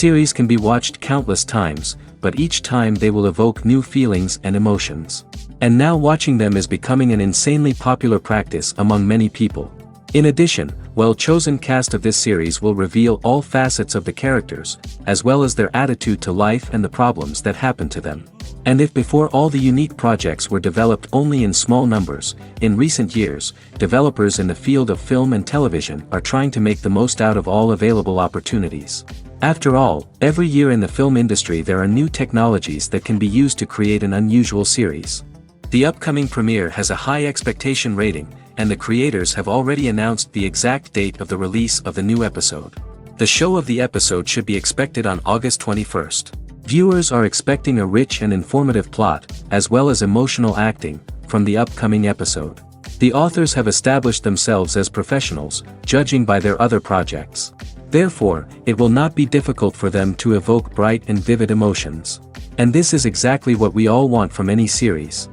Series can be watched countless times, but each time they will evoke new feelings and emotions. And now watching them is becoming an insanely popular practice among many people. In addition, well-chosen cast of this series will reveal all facets of the characters, as well as their attitude to life and the problems that happen to them. And if before all the unique projects were developed only in small numbers, in recent years, developers in the field of film and television are trying to make the most out of all available opportunities. After all, every year in the film industry there are new technologies that can be used to create an unusual series. The upcoming premiere has a high expectation rating, and the creators have already announced the exact date of the release of the new episode. The show of the episode should be expected on August 21st. Viewers are expecting a rich and informative plot, as well as emotional acting, from the upcoming episode. The authors have established themselves as professionals, judging by their other projects. Therefore, it will not be difficult for them to evoke bright and vivid emotions. And this is exactly what we all want from any series.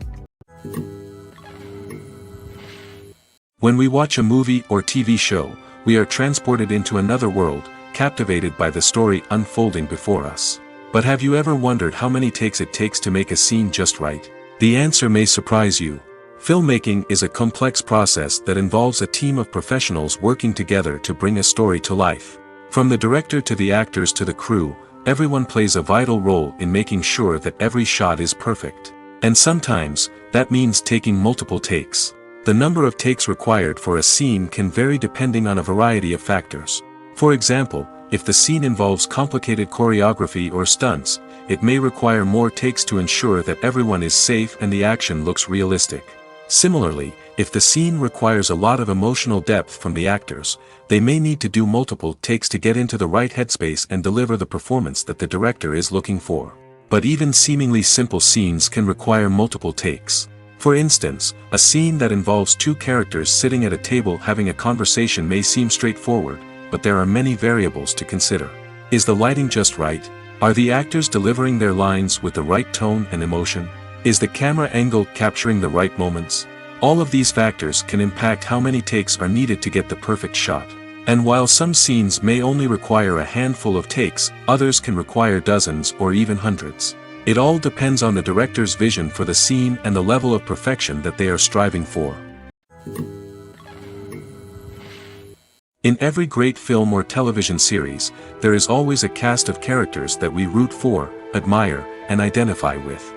When we watch a movie or TV show, we are transported into another world, captivated by the story unfolding before us. But have you ever wondered how many takes it takes to make a scene just right? The answer may surprise you. Filmmaking is a complex process that involves a team of professionals working together to bring a story to life. From the director to the actors to the crew, everyone plays a vital role in making sure that every shot is perfect. And sometimes, that means taking multiple takes. The number of takes required for a scene can vary depending on a variety of factors. For example, if the scene involves complicated choreography or stunts, it may require more takes to ensure that everyone is safe and the action looks realistic. Similarly, if the scene requires a lot of emotional depth from the actors, they may need to do multiple takes to get into the right headspace and deliver the performance that the director is looking for. But even seemingly simple scenes can require multiple takes. For instance, a scene that involves two characters sitting at a table having a conversation may seem straightforward, but there are many variables to consider. Is the lighting just right? Are the actors delivering their lines with the right tone and emotion? Is the camera angle capturing the right moments? All of these factors can impact how many takes are needed to get the perfect shot. And while some scenes may only require a handful of takes, others can require dozens or even hundreds. It all depends on the director's vision for the scene and the level of perfection that they are striving for. In every great film or television series, there is always a cast of characters that we root for, admire, and identify with.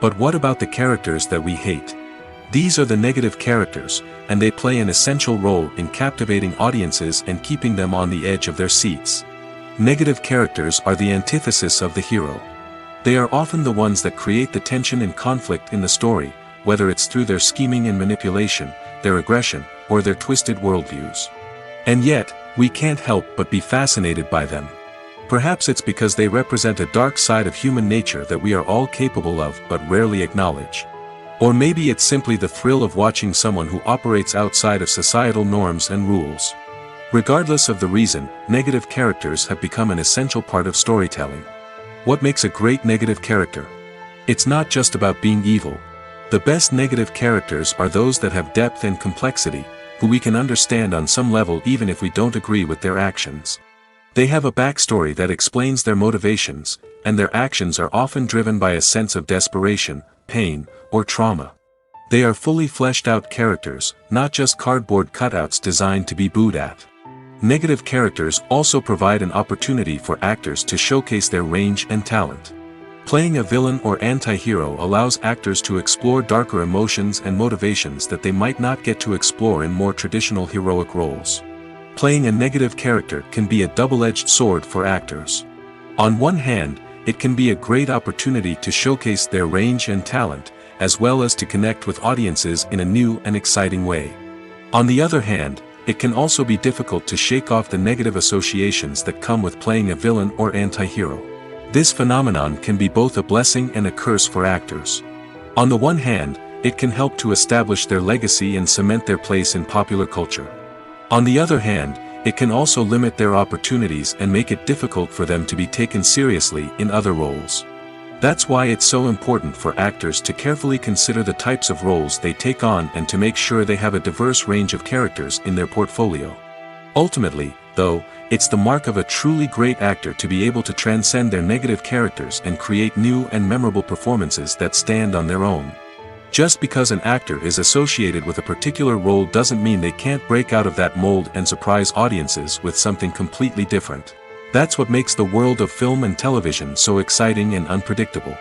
But what about the characters that we hate? These are the negative characters, and they play an essential role in captivating audiences and keeping them on the edge of their seats. Negative characters are the antithesis of the hero. They are often the ones that create the tension and conflict in the story, whether it's through their scheming and manipulation, their aggression, or their twisted worldviews. And yet, we can't help but be fascinated by them. Perhaps it's because they represent a dark side of human nature that we are all capable of but rarely acknowledge. Or maybe it's simply the thrill of watching someone who operates outside of societal norms and rules. Regardless of the reason, negative characters have become an essential part of storytelling. What makes a great negative character? It's not just about being evil. The best negative characters are those that have depth and complexity, who we can understand on some level even if we don't agree with their actions. They have a backstory that explains their motivations, and their actions are often driven by a sense of desperation, pain, or trauma. They are fully fleshed out characters, not just cardboard cutouts designed to be booed at. Negative characters also provide an opportunity for actors to showcase their range and talent. Playing a villain or anti-hero allows actors to explore darker emotions and motivations that they might not get to explore in more traditional heroic roles. Playing a negative character can be a double-edged sword for actors. On one hand, it can be a great opportunity to showcase their range and talent, as well as to connect with audiences in a new and exciting way. On the other hand, it can also be difficult to shake off the negative associations that come with playing a villain or anti-hero. This phenomenon can be both a blessing and a curse for actors. On the one hand, it can help to establish their legacy and cement their place in popular culture. On the other hand, it can also limit their opportunities and make it difficult for them to be taken seriously in other roles. That's why it's so important for actors to carefully consider the types of roles they take on and to make sure they have a diverse range of characters in their portfolio. Ultimately, though, it's the mark of a truly great actor to be able to transcend their negative characters and create new and memorable performances that stand on their own. Just because an actor is associated with a particular role doesn't mean they can't break out of that mold and surprise audiences with something completely different. That's what makes the world of film and television so exciting and unpredictable.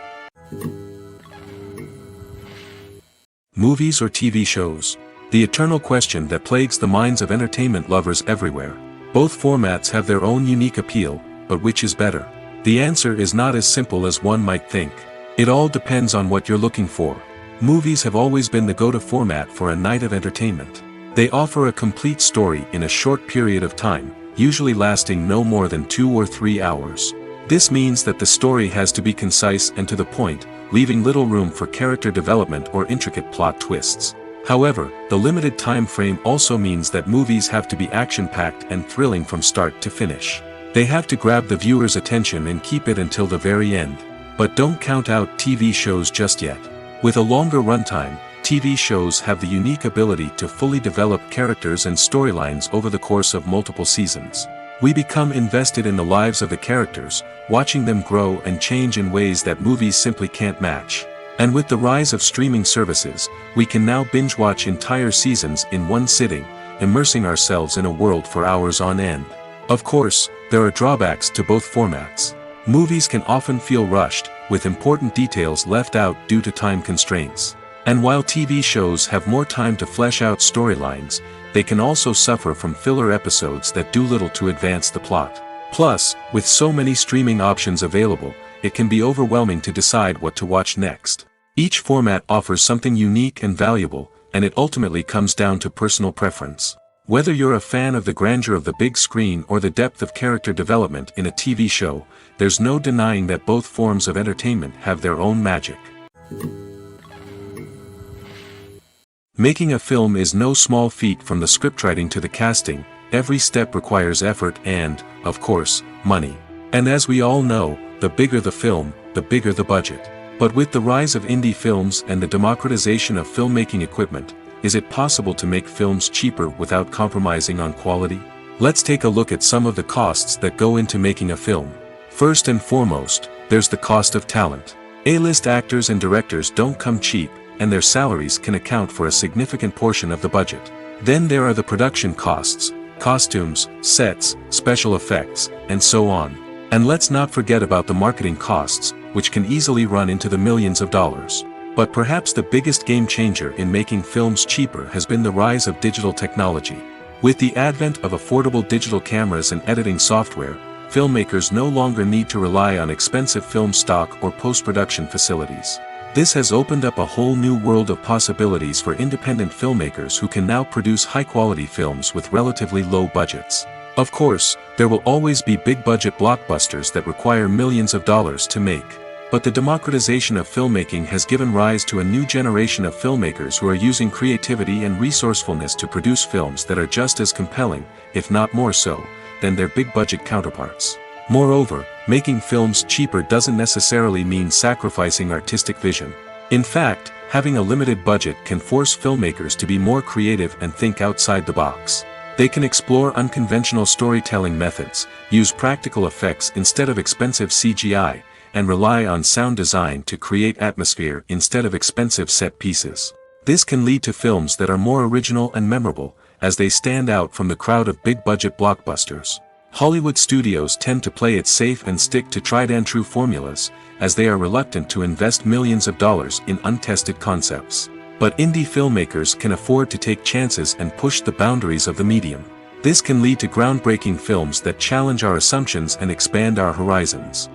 Movies or TV shows? The eternal question that plagues the minds of entertainment lovers everywhere. Both formats have their own unique appeal, but which is better? The answer is not as simple as one might think. It all depends on what you're looking for. Movies have always been the go-to format for a night of entertainment. They offer a complete story in a short period of time, usually lasting no more than 2 or 3 hours. This means that the story has to be concise and to the point, leaving little room for character development or intricate plot twists. However, the limited time frame also means that movies have to be action-packed and thrilling from start to finish. They have to grab the viewer's attention and keep it until the very end. But don't count out TV shows just yet. With a longer runtime, TV shows have the unique ability to fully develop characters and storylines over the course of multiple seasons. We become invested in the lives of the characters, watching them grow and change in ways that movies simply can't match. And with the rise of streaming services, we can now binge-watch entire seasons in one sitting, immersing ourselves in a world for hours on end. Of course, there are drawbacks to both formats. Movies can often feel rushed, with important details left out due to time constraints. And while TV shows have more time to flesh out storylines, they can also suffer from filler episodes that do little to advance the plot. Plus, with so many streaming options available, it can be overwhelming to decide what to watch next. Each format offers something unique and valuable, and it ultimately comes down to personal preference. Whether you're a fan of the grandeur of the big screen or the depth of character development in a TV show, there's no denying that both forms of entertainment have their own magic. Making a film is no small feat. From the scriptwriting to the casting, every step requires effort and, of course, money. And as we all know, the bigger the film, the bigger the budget. But with the rise of indie films and the democratization of filmmaking equipment, is it possible to make films cheaper without compromising on quality? Let's take a look at some of the costs that go into making a film. First and foremost, there's the cost of talent. A-list actors and directors don't come cheap, and their salaries can account for a significant portion of the budget. Then there are the production costs, costumes, sets, special effects, and so on. And let's not forget about the marketing costs, which can easily run into the millions of dollars. But perhaps the biggest game changer in making films cheaper has been the rise of digital technology. With the advent of affordable digital cameras and editing software, filmmakers no longer need to rely on expensive film stock or post-production facilities. This has opened up a whole new world of possibilities for independent filmmakers who can now produce high-quality films with relatively low budgets. Of course, there will always be big-budget blockbusters that require millions of dollars to make. But the democratization of filmmaking has given rise to a new generation of filmmakers who are using creativity and resourcefulness to produce films that are just as compelling, if not more so, than their big-budget counterparts. Moreover, making films cheaper doesn't necessarily mean sacrificing artistic vision. In fact, having a limited budget can force filmmakers to be more creative and think outside the box. They can explore unconventional storytelling methods, use practical effects instead of expensive CGI, and rely on sound design to create atmosphere instead of expensive set pieces. This can lead to films that are more original and memorable, as they stand out from the crowd of big-budget blockbusters. Hollywood studios tend to play it safe and stick to tried-and-true formulas, as they are reluctant to invest millions of dollars in untested concepts. But indie filmmakers can afford to take chances and push the boundaries of the medium. This can lead to groundbreaking films that challenge our assumptions and expand our horizons.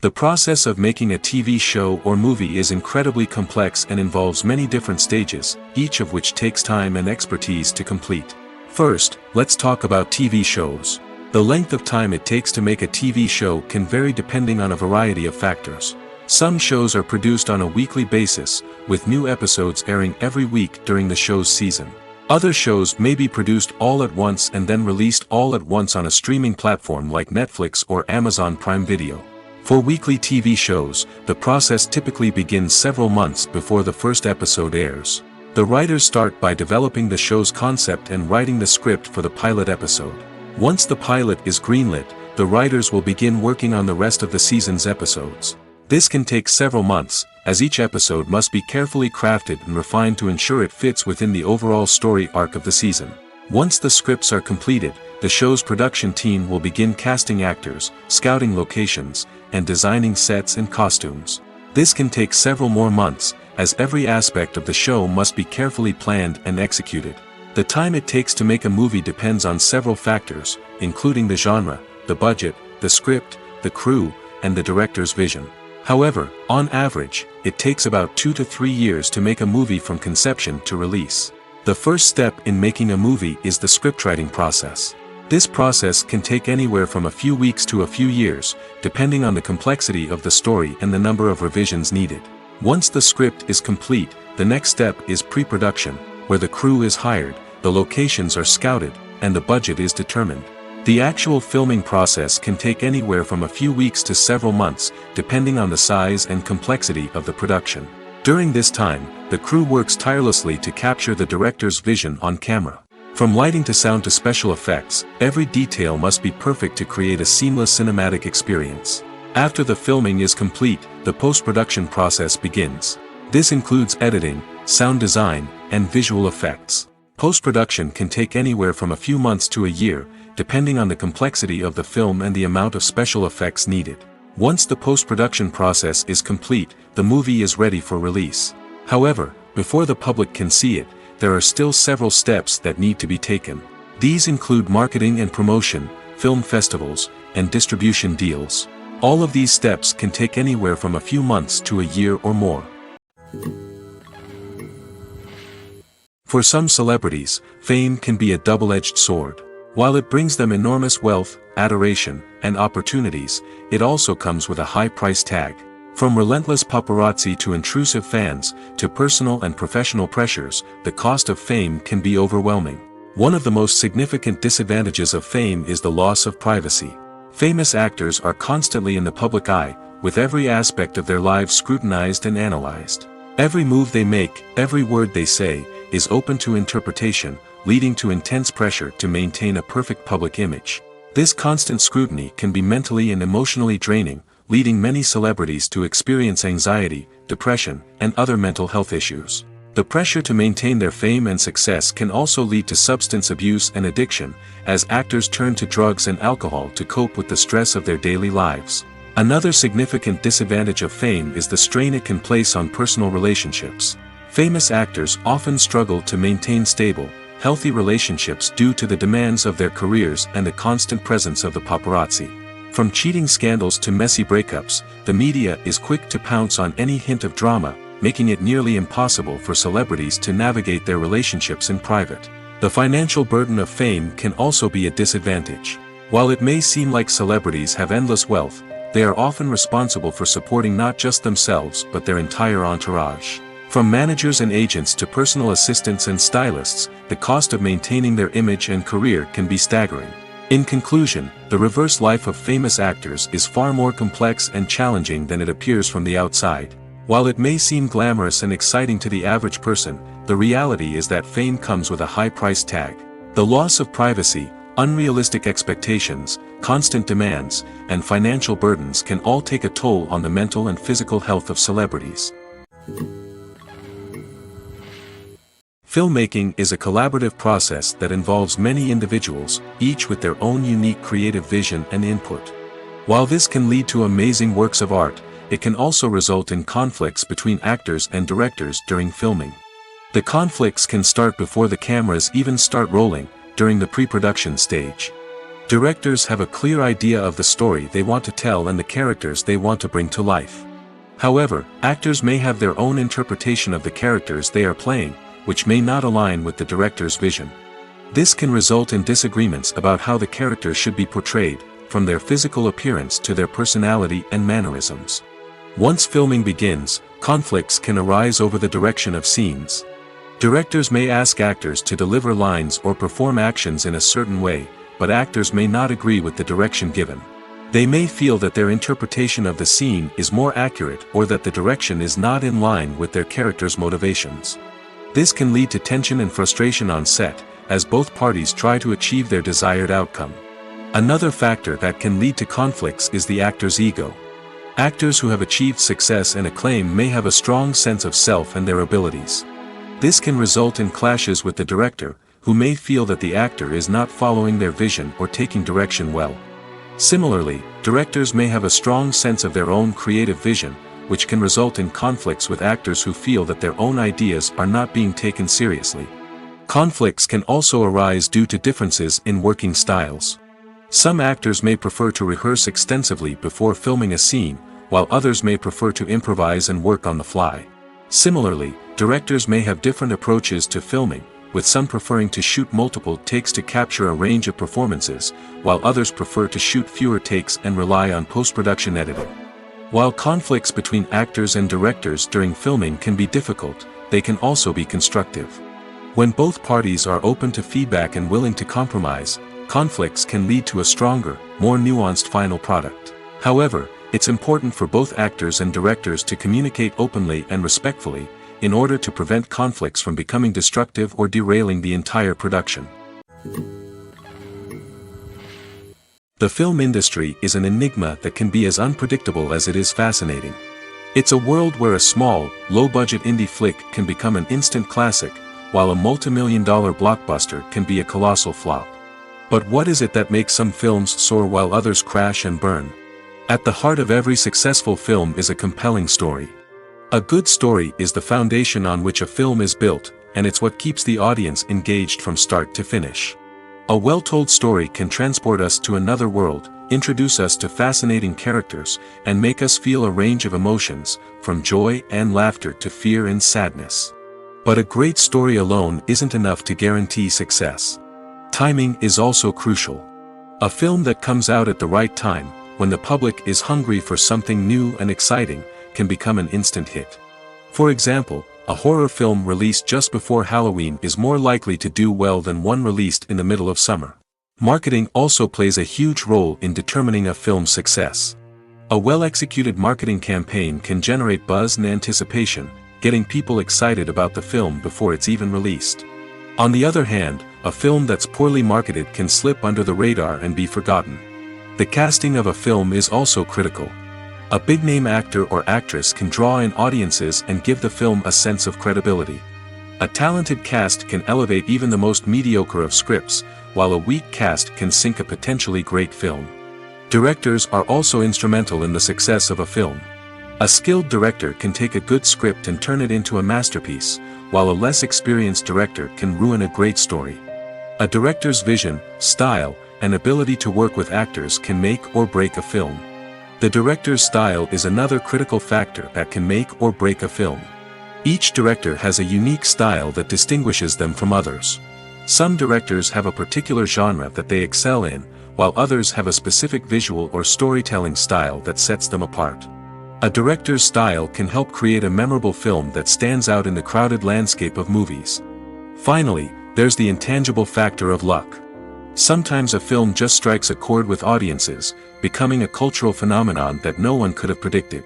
The process of making a TV show or movie is incredibly complex and involves many different stages, each of which takes time and expertise to complete. First, let's talk about TV shows. The length of time it takes to make a TV show can vary depending on a variety of factors. Some shows are produced on a weekly basis, with new episodes airing every week during the show's season. Other shows may be produced all at once and then released all at once on a streaming platform like Netflix or Amazon Prime Video. For weekly TV shows, the process typically begins several months before the first episode airs. The writers start by developing the show's concept and writing the script for the pilot episode. Once the pilot is greenlit, the writers will begin working on the rest of the season's episodes. This can take several months, as each episode must be carefully crafted and refined to ensure it fits within the overall story arc of the season. Once the scripts are completed, the show's production team will begin casting actors, scouting locations, and designing sets and costumes. This can take several more months, as every aspect of the show must be carefully planned and executed. The time it takes to make a movie depends on several factors, including the genre, the budget, the script, the crew, and the director's vision. However, on average, it takes about 2 to 3 years to make a movie from conception to release. The first step in making a movie is the scriptwriting process. This process can take anywhere from a few weeks to a few years, depending on the complexity of the story and the number of revisions needed. Once the script is complete, the next step is pre-production, where the crew is hired, the locations are scouted, and the budget is determined. The actual filming process can take anywhere from a few weeks to several months, depending on the size and complexity of the production. During this time, the crew works tirelessly to capture the director's vision on camera. From lighting to sound to special effects, every detail must be perfect to create a seamless cinematic experience. After the filming is complete, the post-production process begins. This includes editing, sound design, and visual effects. Post-production can take anywhere from a few months to a year, depending on the complexity of the film and the amount of special effects needed. Once the post-production process is complete, the movie is ready for release. However, before the public can see it, there are still several steps that need to be taken. These include marketing and promotion, film festivals, and distribution deals. All of these steps can take anywhere from a few months to a year or more. For some celebrities, fame can be a double-edged sword. While it brings them enormous wealth, adoration, and opportunities, it also comes with a high price tag. From relentless paparazzi to intrusive fans, to personal and professional pressures, the cost of fame can be overwhelming. One of the most significant disadvantages of fame is the loss of privacy. Famous actors are constantly in the public eye, with every aspect of their lives scrutinized and analyzed. Every move they make, every word they say, is open to interpretation, leading to intense pressure to maintain a perfect public image. This constant scrutiny can be mentally and emotionally draining, leading many celebrities to experience anxiety, depression, and other mental health issues. The pressure to maintain their fame and success can also lead to substance abuse and addiction, as actors turn to drugs and alcohol to cope with the stress of their daily lives. Another significant disadvantage of fame is the strain it can place on personal relationships. Famous actors often struggle to maintain stable, healthy relationships due to the demands of their careers and the constant presence of the paparazzi. From cheating scandals to messy breakups, the media is quick to pounce on any hint of drama, making it nearly impossible for celebrities to navigate their relationships in private. The financial burden of fame can also be a disadvantage. While it may seem like celebrities have endless wealth, they are often responsible for supporting not just themselves but their entire entourage. From managers and agents to personal assistants and stylists, the cost of maintaining their image and career can be staggering. In conclusion, the reverse life of famous actors is far more complex and challenging than it appears from the outside. While it may seem glamorous and exciting to the average person, the reality is that fame comes with a high price tag. The loss of privacy, unrealistic expectations, constant demands, and financial burdens can all take a toll on the mental and physical health of celebrities. Filmmaking is a collaborative process that involves many individuals, each with their own unique creative vision and input. While this can lead to amazing works of art, it can also result in conflicts between actors and directors during filming. The conflicts can start before the cameras even start rolling, during the pre-production stage. Directors have a clear idea of the story they want to tell and the characters they want to bring to life. However, actors may have their own interpretation of the characters they are playing, which may not align with the director's vision. This can result in disagreements about how the characters should be portrayed, from their physical appearance to their personality and mannerisms. Once filming begins, conflicts can arise over the direction of scenes. Directors may ask actors to deliver lines or perform actions in a certain way, but actors may not agree with the direction given. They may feel that their interpretation of the scene is more accurate or that the direction is not in line with their character's motivations. This can lead to tension and frustration on set, as both parties try to achieve their desired outcome. Another factor that can lead to conflicts is the actor's ego. Actors who have achieved success and acclaim may have a strong sense of self and their abilities. This can result in clashes with the director, who may feel that the actor is not following their vision or taking direction well. Similarly, directors may have a strong sense of their own creative vision, which can result in conflicts with actors who feel that their own ideas are not being taken seriously. Conflicts can also arise due to differences in working styles. Some actors may prefer to rehearse extensively before filming a scene, while others may prefer to improvise and work on the fly. Similarly, directors may have different approaches to filming, with some preferring to shoot multiple takes to capture a range of performances, while others prefer to shoot fewer takes and rely on post-production editing. While conflicts between actors and directors during filming can be difficult, they can also be constructive. When both parties are open to feedback and willing to compromise, conflicts can lead to a stronger, more nuanced final product. However, it's important for both actors and directors to communicate openly and respectfully, in order to prevent conflicts from becoming destructive or derailing the entire production. The film industry is an enigma that can be as unpredictable as it is fascinating. It's a world where a small, low-budget indie flick can become an instant classic, while a multi-million-dollar blockbuster can be a colossal flop. But what is it that makes some films soar while others crash and burn? At the heart of every successful film is a compelling story. A good story is the foundation on which a film is built, and it's what keeps the audience engaged from start to finish. A well-told story can transport us to another world, introduce us to fascinating characters, and make us feel a range of emotions, from joy and laughter to fear and sadness. But a great story alone isn't enough to guarantee success. Timing is also crucial. A film that comes out at the right time, when the public is hungry for something new and exciting, can become an instant hit. For example, a horror film released just before Halloween is more likely to do well than one released in the middle of summer. Marketing also plays a huge role in determining a film's success. A well-executed marketing campaign can generate buzz and anticipation, getting people excited about the film before it's even released. On the other hand, a film that's poorly marketed can slip under the radar and be forgotten. The casting of a film is also critical. A big-name actor or actress can draw in audiences and give the film a sense of credibility. A talented cast can elevate even the most mediocre of scripts, while a weak cast can sink a potentially great film. Directors are also instrumental in the success of a film. A skilled director can take a good script and turn it into a masterpiece, while a less experienced director can ruin a great story. A director's vision, style, and ability to work with actors can make or break a film. The director's style is another critical factor that can make or break a film. Each director has a unique style that distinguishes them from others. Some directors have a particular genre that they excel in, while others have a specific visual or storytelling style that sets them apart. A director's style can help create a memorable film that stands out in the crowded landscape of movies. Finally, there's the intangible factor of luck. Sometimes a film just strikes a chord with audiences, becoming a cultural phenomenon that no one could have predicted.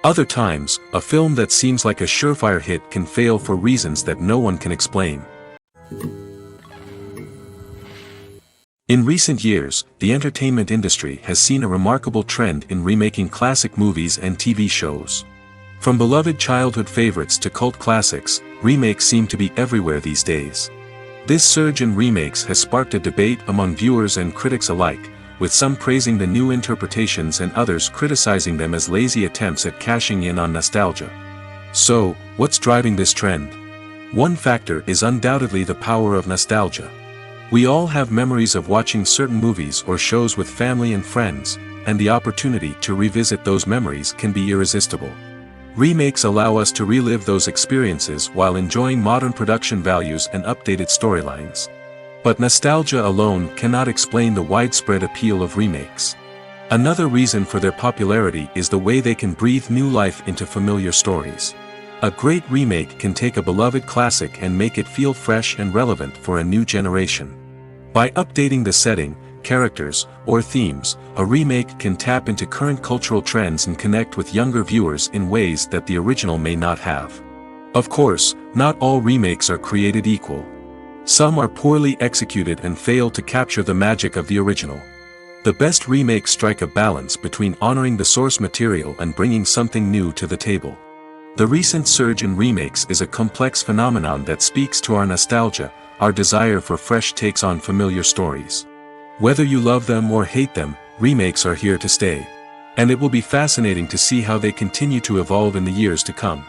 Other times, a film that seems like a surefire hit can fail for reasons that no one can explain. In recent years, the entertainment industry has seen a remarkable trend in remaking classic movies and TV shows. From beloved childhood favorites to cult classics, remakes seem to be everywhere these days. This surge in remakes has sparked a debate among viewers and critics alike, with some praising the new interpretations and others criticizing them as lazy attempts at cashing in on nostalgia. So, what's driving this trend? One factor is undoubtedly the power of nostalgia. We all have memories of watching certain movies or shows with family and friends, and the opportunity to revisit those memories can be irresistible. Remakes allow us to relive those experiences while enjoying modern production values and updated storylines. But nostalgia alone cannot explain the widespread appeal of remakes. Another reason for their popularity is the way they can breathe new life into familiar stories. A great remake can take a beloved classic and make it feel fresh and relevant for a new generation. By updating the setting, characters, or themes, a remake can tap into current cultural trends and connect with younger viewers in ways that the original may not have. Of course, not all remakes are created equal. Some are poorly executed and fail to capture the magic of the original. The best remakes strike a balance between honoring the source material and bringing something new to the table. The recent surge in remakes is a complex phenomenon that speaks to our nostalgia, our desire for fresh takes on familiar stories. Whether you love them or hate them, remakes are here to stay. And it will be fascinating to see how they continue to evolve in the years to come.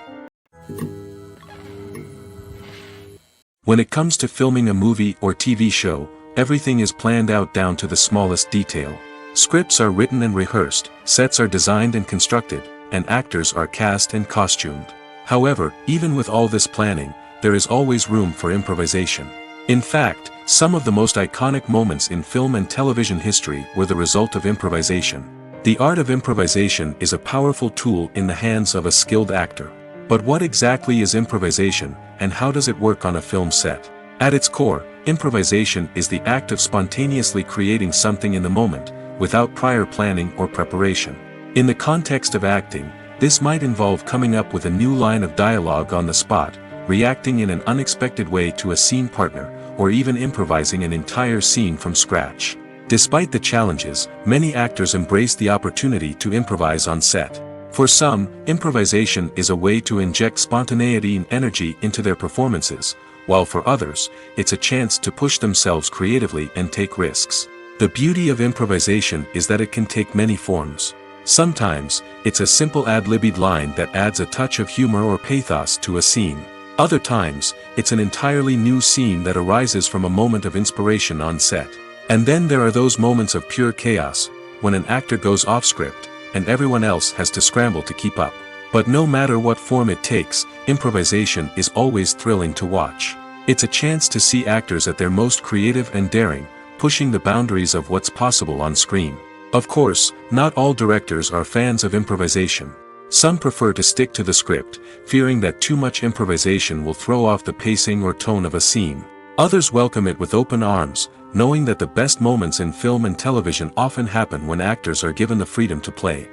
When it comes to filming a movie or TV show, everything is planned out down to the smallest detail. Scripts are written and rehearsed, sets are designed and constructed, and actors are cast and costumed. However, even with all this planning, there is always room for improvisation. In fact, some of the most iconic moments in film and television history were the result of improvisation. The art of improvisation is a powerful tool in the hands of a skilled actor. But what exactly is improvisation, and how does it work on a film set? At its core, improvisation is the act of spontaneously creating something in the moment, without prior planning or preparation. In the context of acting, this might involve coming up with a new line of dialogue on the spot, reacting in an unexpected way to a scene partner, or even improvising an entire scene from scratch. Despite the challenges, many actors embrace the opportunity to improvise on set. For some, improvisation is a way to inject spontaneity and energy into their performances, while for others, it's a chance to push themselves creatively and take risks. The beauty of improvisation is that it can take many forms. Sometimes, it's a simple ad-libbed line that adds a touch of humor or pathos to a scene. Other times, it's an entirely new scene that arises from a moment of inspiration on set. And then there are those moments of pure chaos, when an actor goes off script, and everyone else has to scramble to keep up. But no matter what form it takes, improvisation is always thrilling to watch. It's a chance to see actors at their most creative and daring, pushing the boundaries of what's possible on screen. Of course, not all directors are fans of improvisation. Some prefer to stick to the script, fearing that too much improvisation will throw off the pacing or tone of a scene. Others welcome it with open arms, knowing that the best moments in film and television often happen when actors are given the freedom to play.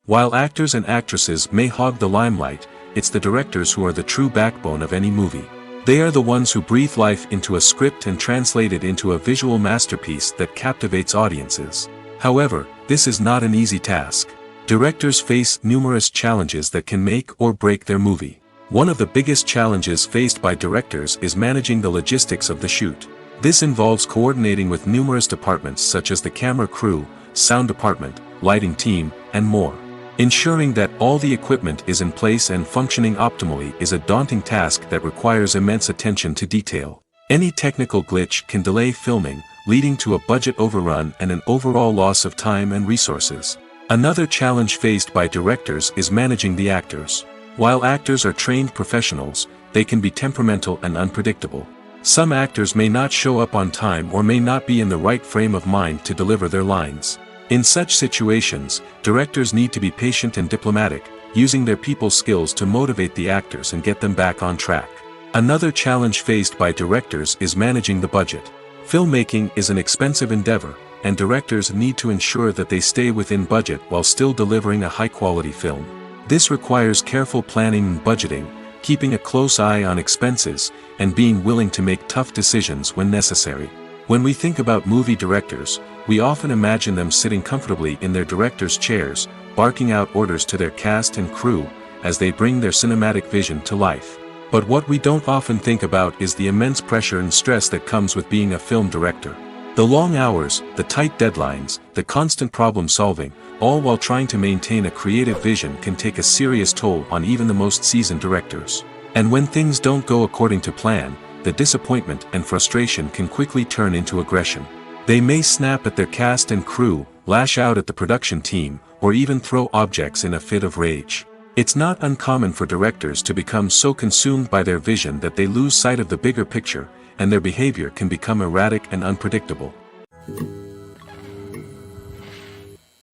While actors and actresses may hog the limelight, it's the directors who are the true backbone of any movie. They are the ones who breathe life into a script and translate it into a visual masterpiece that captivates audiences. However, this is not an easy task. Directors face numerous challenges that can make or break their movie. One of the biggest challenges faced by directors is managing the logistics of the shoot. This involves coordinating with numerous departments such as the camera crew, sound department, lighting team, and more. Ensuring that all the equipment is in place and functioning optimally is a daunting task that requires immense attention to detail. Any technical glitch can delay filming, leading to a budget overrun and an overall loss of time and resources. Another challenge faced by directors is managing the actors. While actors are trained professionals, they can be temperamental and unpredictable. Some actors may not show up on time or may not be in the right frame of mind to deliver their lines. In such situations, directors need to be patient and diplomatic, using their people skills to motivate the actors and get them back on track. Another challenge faced by directors is managing the budget. Filmmaking is an expensive endeavor, and directors need to ensure that they stay within budget while still delivering a high-quality film. This requires careful planning and budgeting, keeping a close eye on expenses, and being willing to make tough decisions when necessary. When we think about movie directors, we often imagine them sitting comfortably in their director's chairs, barking out orders to their cast and crew, as they bring their cinematic vision to life. But what we don't often think about is the immense pressure and stress that comes with being a film director. The long hours, the tight deadlines, the constant problem solving, all while trying to maintain a creative vision can take a serious toll on even the most seasoned directors. And when things don't go according to plan, the disappointment and frustration can quickly turn into aggression. They may snap at their cast and crew, lash out at the production team, or even throw objects in a fit of rage. It's not uncommon for directors to become so consumed by their vision that they lose sight of the bigger picture, and their behavior can become erratic and unpredictable.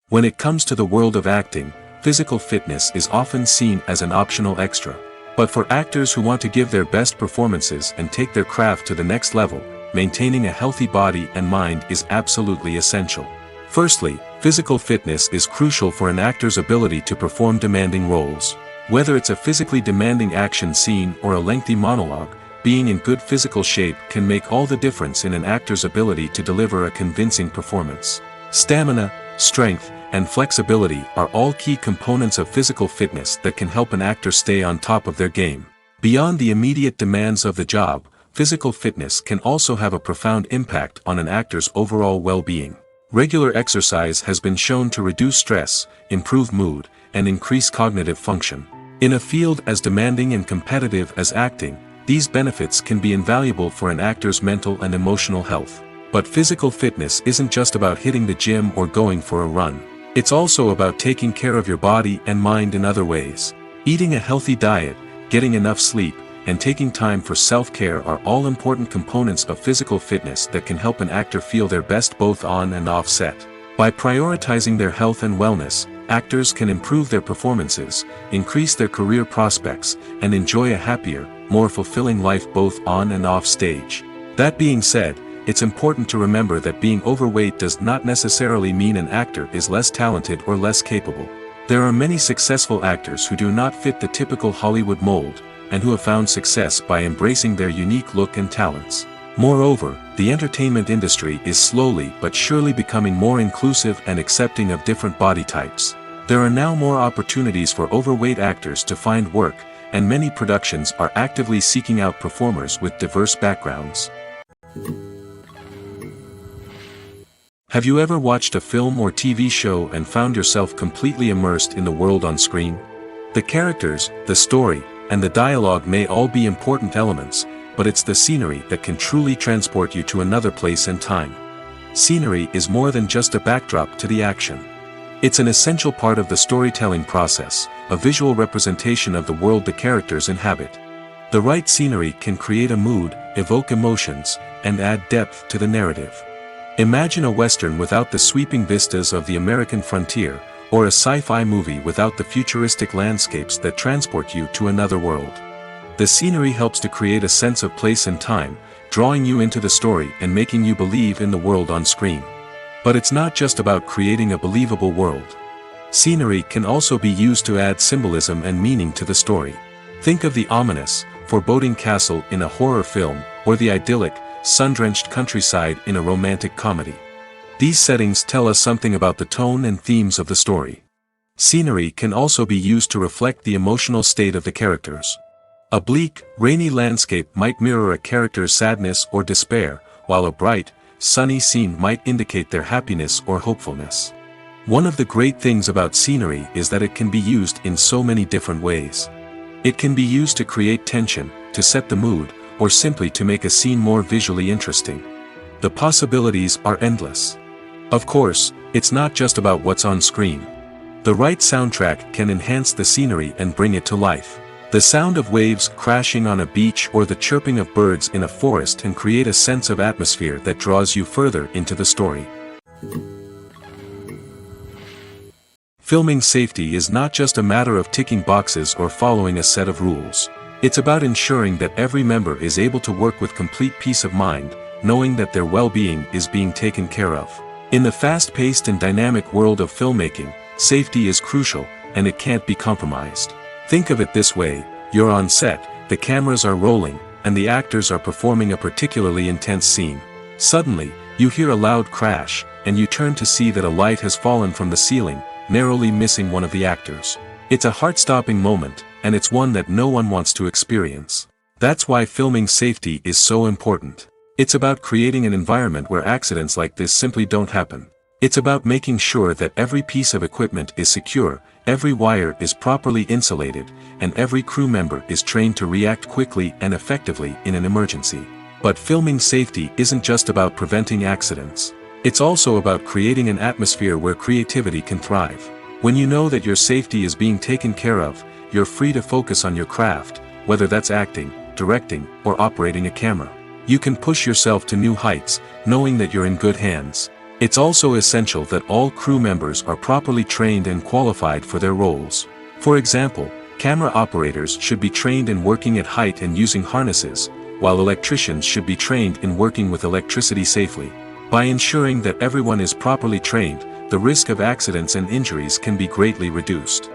When it comes to the world of acting, physical fitness is often seen as an optional extra. But for actors who want to give their best performances and take their craft to the next level, maintaining a healthy body and mind is absolutely essential. Firstly, physical fitness is crucial for an actor's ability to perform demanding roles. Whether it's a physically demanding action scene or a lengthy monologue, being in good physical shape can make all the difference in an actor's ability to deliver a convincing performance. Stamina, strength, and flexibility are all key components of physical fitness that can help an actor stay on top of their game. Beyond the immediate demands of the job, physical fitness can also have a profound impact on an actor's overall well-being. Regular exercise has been shown to reduce stress, improve mood, and increase cognitive function. In a field as demanding and competitive as acting, these benefits can be invaluable for an actor's mental and emotional health. But physical fitness isn't just about hitting the gym or going for a run. It's also about taking care of your body and mind in other ways. Eating a healthy diet, getting enough sleep, and taking time for self-care are all important components of physical fitness that can help an actor feel their best both on and off set. By prioritizing their health and wellness, actors can improve their performances, increase their career prospects, and enjoy a happier, more fulfilling life both on and off stage. That being said, it's important to remember that being overweight does not necessarily mean an actor is less talented or less capable. There are many successful actors who do not fit the typical Hollywood mold, and who have found success by embracing their unique look and talents. Moreover, the entertainment industry is slowly but surely becoming more inclusive and accepting of different body types. There are now more opportunities for overweight actors to find work, and many productions are actively seeking out performers with diverse backgrounds. Have you ever watched a film or TV show and found yourself completely immersed in the world on screen? The characters, the story, and the dialogue may all be important elements, but it's the scenery that can truly transport you to another place and time. Scenery is more than just a backdrop to the action. It's an essential part of the storytelling process, a visual representation of the world the characters inhabit. The right scenery can create a mood, evoke emotions, and add depth to the narrative. Imagine a Western without the sweeping vistas of the American frontier, or a sci-fi movie without the futuristic landscapes that transport you to another world. The scenery helps to create a sense of place and time, drawing you into the story and making you believe in the world on screen. But it's not just about creating a believable world. Scenery can also be used to add symbolism and meaning to the story. Think of the ominous, foreboding castle in a horror film, or the idyllic, sun-drenched countryside in a romantic comedy. These settings tell us something about the tone and themes of the story. Scenery can also be used to reflect the emotional state of the characters. A bleak, rainy landscape might mirror a character's sadness or despair, while a bright, sunny scene might indicate their happiness or hopefulness. One of the great things about scenery is that it can be used in so many different ways. It can be used to create tension, to set the mood, or simply to make a scene more visually interesting. The possibilities are endless. Of course, it's not just about what's on screen. The right soundtrack can enhance the scenery and bring it to life. The sound of waves crashing on a beach or the chirping of birds in a forest can create a sense of atmosphere that draws you further into the story. Filming safety is not just a matter of ticking boxes or following a set of rules. It's about ensuring that every member is able to work with complete peace of mind, knowing that their well-being is being taken care of. In the fast-paced and dynamic world of filmmaking, safety is crucial, and it can't be compromised. Think of it this way: you're on set, the cameras are rolling, and the actors are performing a particularly intense scene. Suddenly, you hear a loud crash, and you turn to see that a light has fallen from the ceiling, narrowly missing one of the actors. It's a heart-stopping moment, and it's one that no one wants to experience. That's why filming safety is so important. It's about creating an environment where accidents like this simply don't happen. It's about making sure that every piece of equipment is secure, every wire is properly insulated, and every crew member is trained to react quickly and effectively in an emergency. But filming safety isn't just about preventing accidents. It's also about creating an atmosphere where creativity can thrive. When you know that your safety is being taken care of, you're free to focus on your craft, whether that's acting, directing, or operating a camera. You can push yourself to new heights, knowing that you're in good hands. It's also essential that all crew members are properly trained and qualified for their roles. For example, camera operators should be trained in working at height and using harnesses, while electricians should be trained in working with electricity safely. By ensuring that everyone is properly trained, the risk of accidents and injuries can be greatly reduced.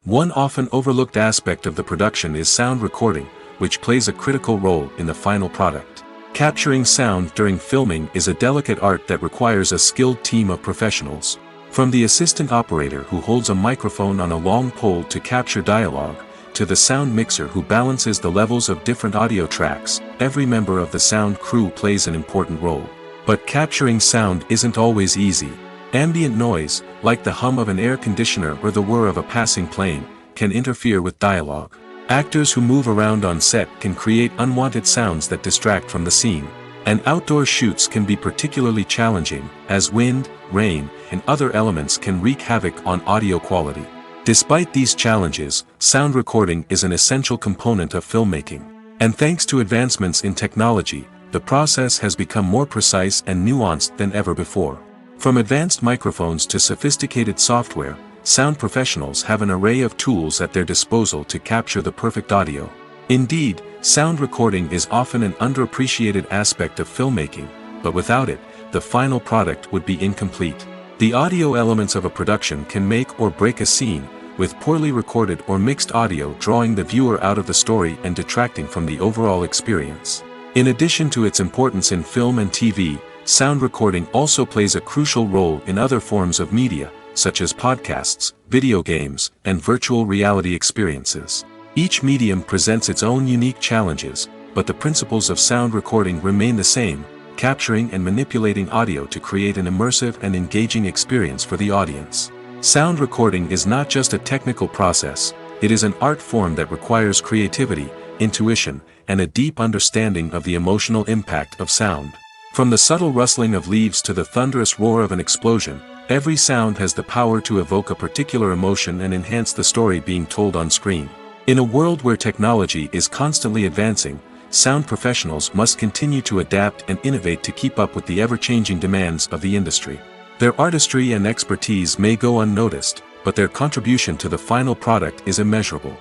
One often overlooked aspect of the production is sound recording, which plays a critical role in the final product. Capturing sound during filming is a delicate art that requires a skilled team of professionals. From the assistant operator who holds a microphone on a long pole to capture dialogue, to the sound mixer who balances the levels of different audio tracks, every member of the sound crew plays an important role. But capturing sound isn't always easy. Ambient noise, like the hum of an air conditioner or the whir of a passing plane, can interfere with dialogue. Actors who move around on set can create unwanted sounds that distract from the scene. And outdoor shoots can be particularly challenging, as wind, rain, and other elements can wreak havoc on audio quality. Despite these challenges, sound recording is an essential component of filmmaking. And thanks to advancements in technology, the process has become more precise and nuanced than ever before. From advanced microphones to sophisticated software, sound professionals have an array of tools at their disposal to capture the perfect audio. Indeed, sound recording is often an underappreciated aspect of filmmaking, but without it, the final product would be incomplete. The audio elements of a production can make or break a scene, with poorly recorded or mixed audio drawing the viewer out of the story and detracting from the overall experience. In addition to its importance in film and TV, sound recording also plays a crucial role in other forms of media, such as podcasts, video games, and virtual reality experiences. Each medium presents its own unique challenges, but the principles of sound recording remain the same, capturing and manipulating audio to create an immersive and engaging experience for the audience. Sound recording is not just a technical process, it is an art form that requires creativity, intuition, and a deep understanding of the emotional impact of sound. From the subtle rustling of leaves to the thunderous roar of an explosion, every sound has the power to evoke a particular emotion and enhance the story being told on screen. In a world where technology is constantly advancing, sound professionals must continue to adapt and innovate to keep up with the ever-changing demands of the industry. Their artistry and expertise may go unnoticed, but their contribution to the final product is immeasurable.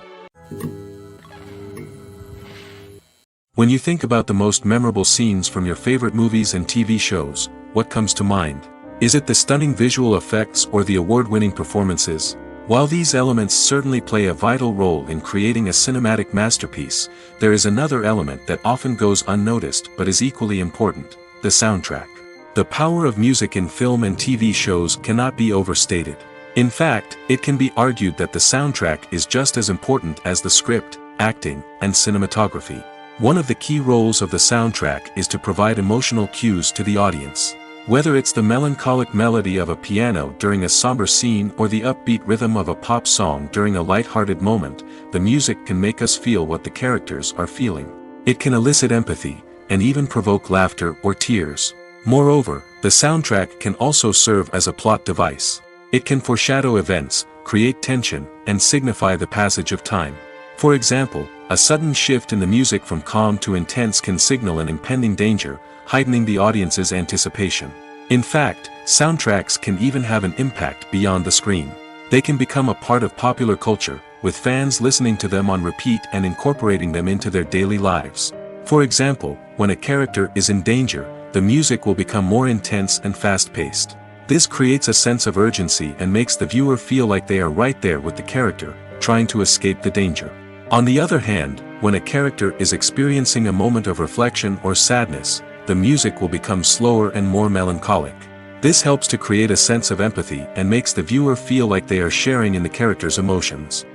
When you think about the most memorable scenes from your favorite movies and TV shows, what comes to mind? Is it the stunning visual effects or the award-winning performances? While these elements certainly play a vital role in creating a cinematic masterpiece, there is another element that often goes unnoticed but is equally important: the soundtrack. The power of music in film and TV shows cannot be overstated. In fact, it can be argued that the soundtrack is just as important as the script, acting, and cinematography. One of the key roles of the soundtrack is to provide emotional cues to the audience. Whether it's the melancholic melody of a piano during a somber scene or the upbeat rhythm of a pop song during a light-hearted moment, the music can make us feel what the characters are feeling. It can elicit empathy, and even provoke laughter or tears. Moreover, the soundtrack can also serve as a plot device. It can foreshadow events, create tension, and signify the passage of time. For example, a sudden shift in the music from calm to intense can signal an impending danger, heightening the audience's anticipation. In fact, soundtracks can even have an impact beyond the screen. They can become a part of popular culture, with fans listening to them on repeat and incorporating them into their daily lives. For example, when a character is in danger, the music will become more intense and fast-paced. This creates a sense of urgency and makes the viewer feel like they are right there with the character, trying to escape the danger. On the other hand, when a character is experiencing a moment of reflection or sadness, the music will become slower and more melancholic. This helps to create a sense of empathy and makes the viewer feel like they are sharing in the character's emotions.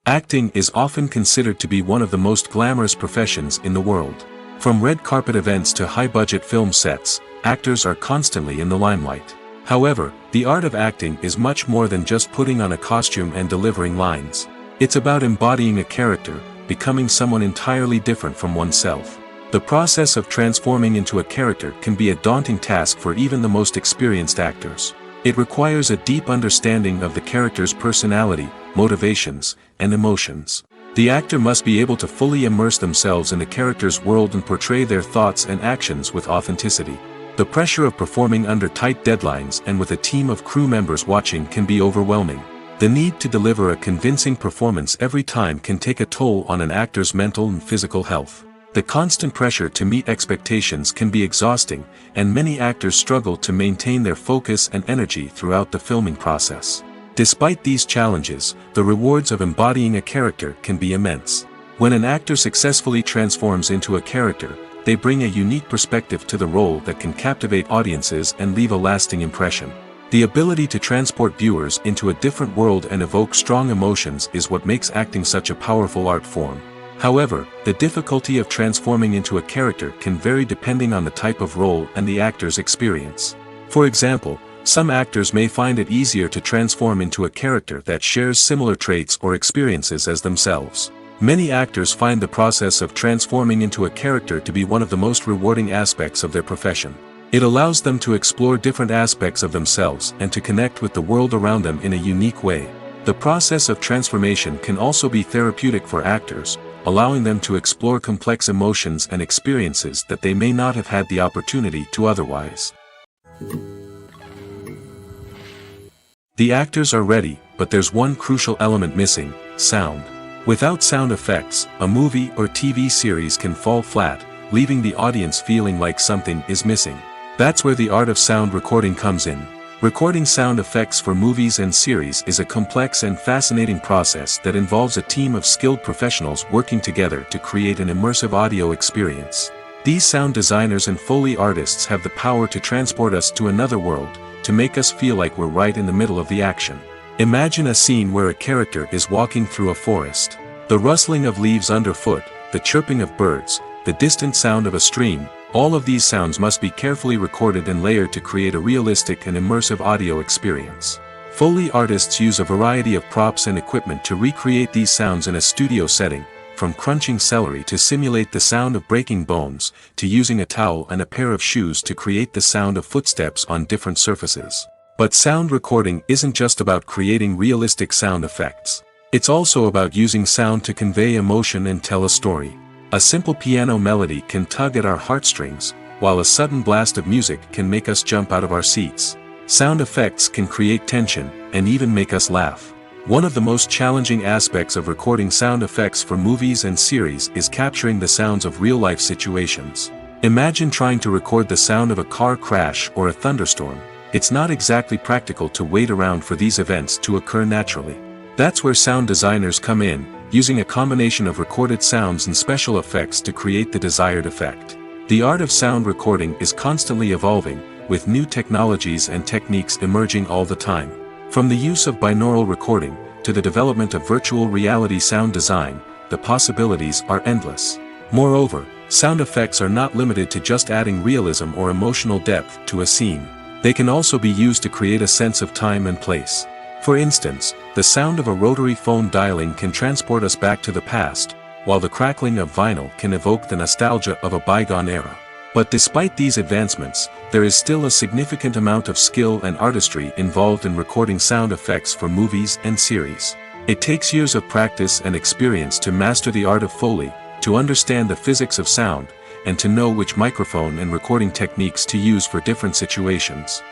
Acting is often considered to be one of the most glamorous professions in the world. From red carpet events to high-budget film sets, actors are constantly in the limelight. However, the art of acting is much more than just putting on a costume and delivering lines. It's about embodying a character, becoming someone entirely different from oneself. The process of transforming into a character can be a daunting task for even the most experienced actors. It requires a deep understanding of the character's personality, motivations, and emotions. The actor must be able to fully immerse themselves in the character's world and portray their thoughts and actions with authenticity. The pressure of performing under tight deadlines and with a team of crew members watching can be overwhelming. The need to deliver a convincing performance every time can take a toll on an actor's mental and physical health. The constant pressure to meet expectations can be exhausting, and many actors struggle to maintain their focus and energy throughout the filming process. Despite these challenges, the rewards of embodying a character can be immense. When an actor successfully transforms into a character, they bring a unique perspective to the role that can captivate audiences and leave a lasting impression. The ability to transport viewers into a different world and evoke strong emotions is what makes acting such a powerful art form. However, the difficulty of transforming into a character can vary depending on the type of role and the actor's experience. For example, some actors may find it easier to transform into a character that shares similar traits or experiences as themselves. Many actors find the process of transforming into a character to be one of the most rewarding aspects of their profession. It allows them to explore different aspects of themselves and to connect with the world around them in a unique way. The process of transformation can also be therapeutic for actors, allowing them to explore complex emotions and experiences that they may not have had the opportunity to otherwise. The actors are ready, but there's one crucial element missing: sound. Without sound effects, a movie or TV series can fall flat, leaving the audience feeling like something is missing. That's where the art of sound recording comes in. Recording sound effects for movies and series is a complex and fascinating process that involves a team of skilled professionals working together to create an immersive audio experience. These sound designers and Foley artists have the power to transport us to another world, to make us feel like we're right in the middle of the action. Imagine a scene where a character is walking through a forest. The rustling of leaves underfoot, the chirping of birds, the distant sound of a stream, all of these sounds must be carefully recorded and layered to create a realistic and immersive audio experience. Foley artists use a variety of props and equipment to recreate these sounds in a studio setting, from crunching celery to simulate the sound of breaking bones, to using a towel and a pair of shoes to create the sound of footsteps on different surfaces. But sound recording isn't just about creating realistic sound effects. It's also about using sound to convey emotion and tell a story. A simple piano melody can tug at our heartstrings, while a sudden blast of music can make us jump out of our seats. Sound effects can create tension, and even make us laugh. One of the most challenging aspects of recording sound effects for movies and series is capturing the sounds of real-life situations. Imagine trying to record the sound of a car crash or a thunderstorm. It's not exactly practical to wait around for these events to occur naturally. That's where sound designers come in, using a combination of recorded sounds and special effects to create the desired effect. The art of sound recording is constantly evolving, with new technologies and techniques emerging all the time. From the use of binaural recording, to the development of virtual reality sound design, the possibilities are endless. Moreover, sound effects are not limited to just adding realism or emotional depth to a scene. They can also be used to create a sense of time and place. For instance, the sound of a rotary phone dialing can transport us back to the past, while the crackling of vinyl can evoke the nostalgia of a bygone era. But despite these advancements, there is still a significant amount of skill and artistry involved in recording sound effects for movies and series. It takes years of practice and experience to master the art of Foley, to understand the physics of sound, and to know which microphone and recording techniques to use for different situations.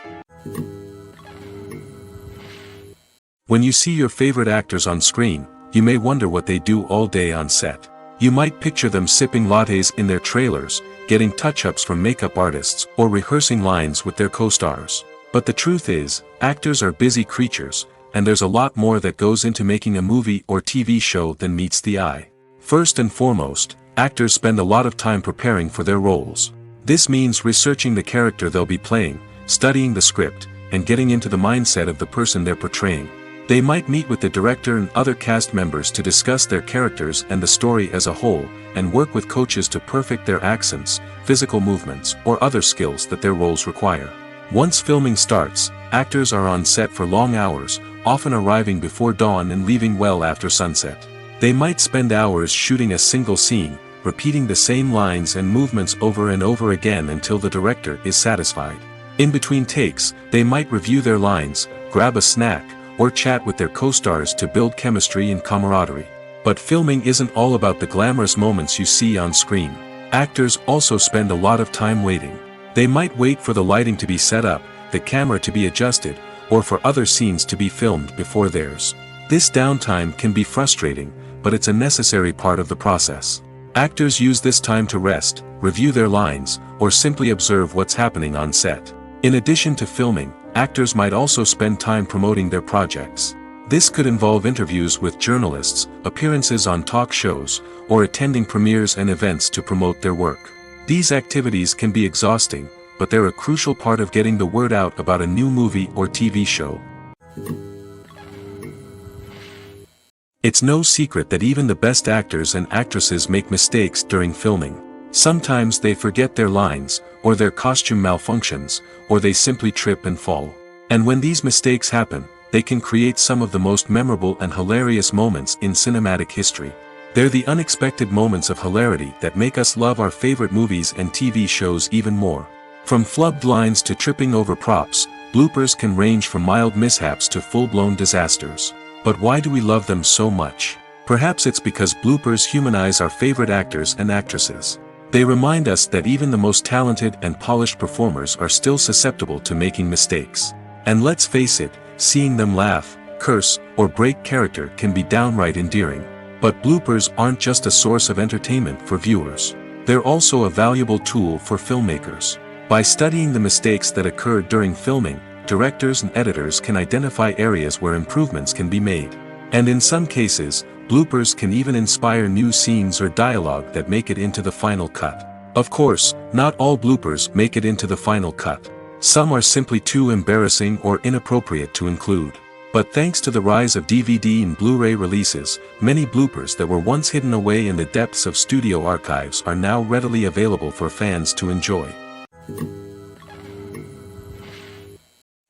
When you see your favorite actors on screen, you may wonder what they do all day on set. You might picture them sipping lattes in their trailers, getting touch-ups from makeup artists, or rehearsing lines with their co-stars. But the truth is, actors are busy creatures, and there's a lot more that goes into making a movie or TV show than meets the eye. First and foremost, actors spend a lot of time preparing for their roles. This means researching the character they'll be playing, studying the script, and getting into the mindset of the person they're portraying. They might meet with the director and other cast members to discuss their characters and the story as a whole, and work with coaches to perfect their accents, physical movements, or other skills that their roles require. Once filming starts, actors are on set for long hours, often arriving before dawn and leaving well after sunset. They might spend hours shooting a single scene, repeating the same lines and movements over and over again until the director is satisfied. In between takes, they might review their lines, grab a snack, or chat with their co-stars to build chemistry and camaraderie. But filming isn't all about the glamorous moments you see on screen. Actors also spend a lot of time waiting. They might wait for the lighting to be set up, the camera to be adjusted, or for other scenes to be filmed before theirs. This downtime can be frustrating, but it's a necessary part of the process. Actors use this time to rest, review their lines, or simply observe what's happening on set. In addition to filming, actors might also spend time promoting their projects. This could involve interviews with journalists, appearances on talk shows, or attending premieres and events to promote their work. These activities can be exhausting, but they're a crucial part of getting the word out about a new movie or TV show. It's no secret that even the best actors and actresses make mistakes during filming. Sometimes they forget their lines, or their costume malfunctions, or they simply trip and fall. And when these mistakes happen, they can create some of the most memorable and hilarious moments in cinematic history. They're the unexpected moments of hilarity that make us love our favorite movies and TV shows even more. From flubbed lines to tripping over props, bloopers can range from mild mishaps to full-blown disasters. But why do we love them so much? Perhaps it's because bloopers humanize our favorite actors and actresses. They remind us that even the most talented and polished performers are still susceptible to making mistakes. And let's face it, seeing them laugh, curse, or break character can be downright endearing. But bloopers aren't just a source of entertainment for viewers. They're also a valuable tool for filmmakers. By studying the mistakes that occurred during filming, directors and editors can identify areas where improvements can be made. And in some cases, bloopers can even inspire new scenes or dialogue that make it into the final cut. Of course, not all bloopers make it into the final cut. Some are simply too embarrassing or inappropriate to include. But thanks to the rise of DVD and Blu-ray releases, many bloopers that were once hidden away in the depths of studio archives are now readily available for fans to enjoy.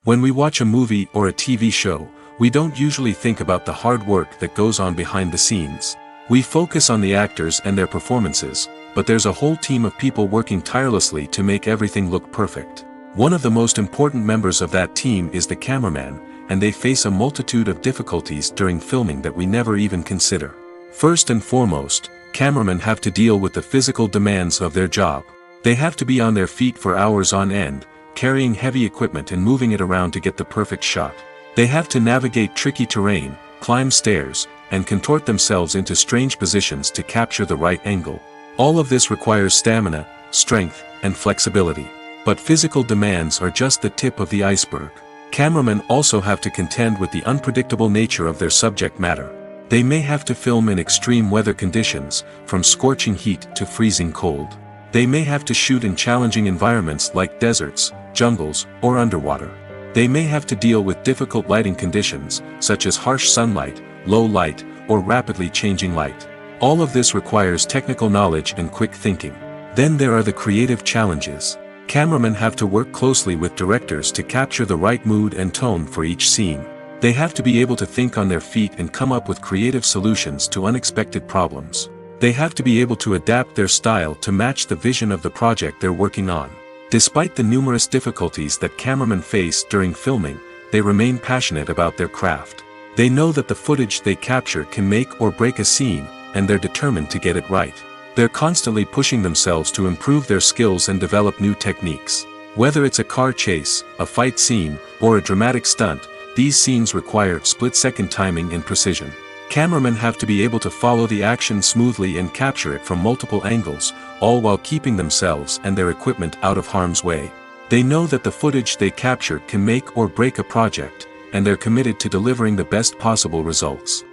When we watch a movie or a TV show, we don't usually think about the hard work that goes on behind the scenes. We focus on the actors and their performances, but there's a whole team of people working tirelessly to make everything look perfect. One of the most important members of that team is the cameraman, and they face a multitude of difficulties during filming that we never even consider. First and foremost, cameramen have to deal with the physical demands of their job. They have to be on their feet for hours on end, carrying heavy equipment and moving it around to get the perfect shot. They have to navigate tricky terrain, climb stairs, and contort themselves into strange positions to capture the right angle. All of this requires stamina, strength, and flexibility. But physical demands are just the tip of the iceberg. Cameramen also have to contend with the unpredictable nature of their subject matter. They may have to film in extreme weather conditions, from scorching heat to freezing cold. They may have to shoot in challenging environments like deserts, jungles, or underwater. They may have to deal with difficult lighting conditions, such as harsh sunlight, low light, or rapidly changing light. All of this requires technical knowledge and quick thinking. Then there are the creative challenges. Cameramen have to work closely with directors to capture the right mood and tone for each scene. They have to be able to think on their feet and come up with creative solutions to unexpected problems. They have to be able to adapt their style to match the vision of the project they're working on. Despite the numerous difficulties that cameramen face during filming, they remain passionate about their craft. They know that the footage they capture can make or break a scene, and they're determined to get it right. They're constantly pushing themselves to improve their skills and develop new techniques. Whether it's a car chase, a fight scene, or a dramatic stunt, these scenes require split-second timing and precision. Cameramen have to be able to follow the action smoothly and capture it from multiple angles, all while keeping themselves and their equipment out of harm's way. They know that the footage they capture can make or break a project, and they're committed to delivering the best possible results.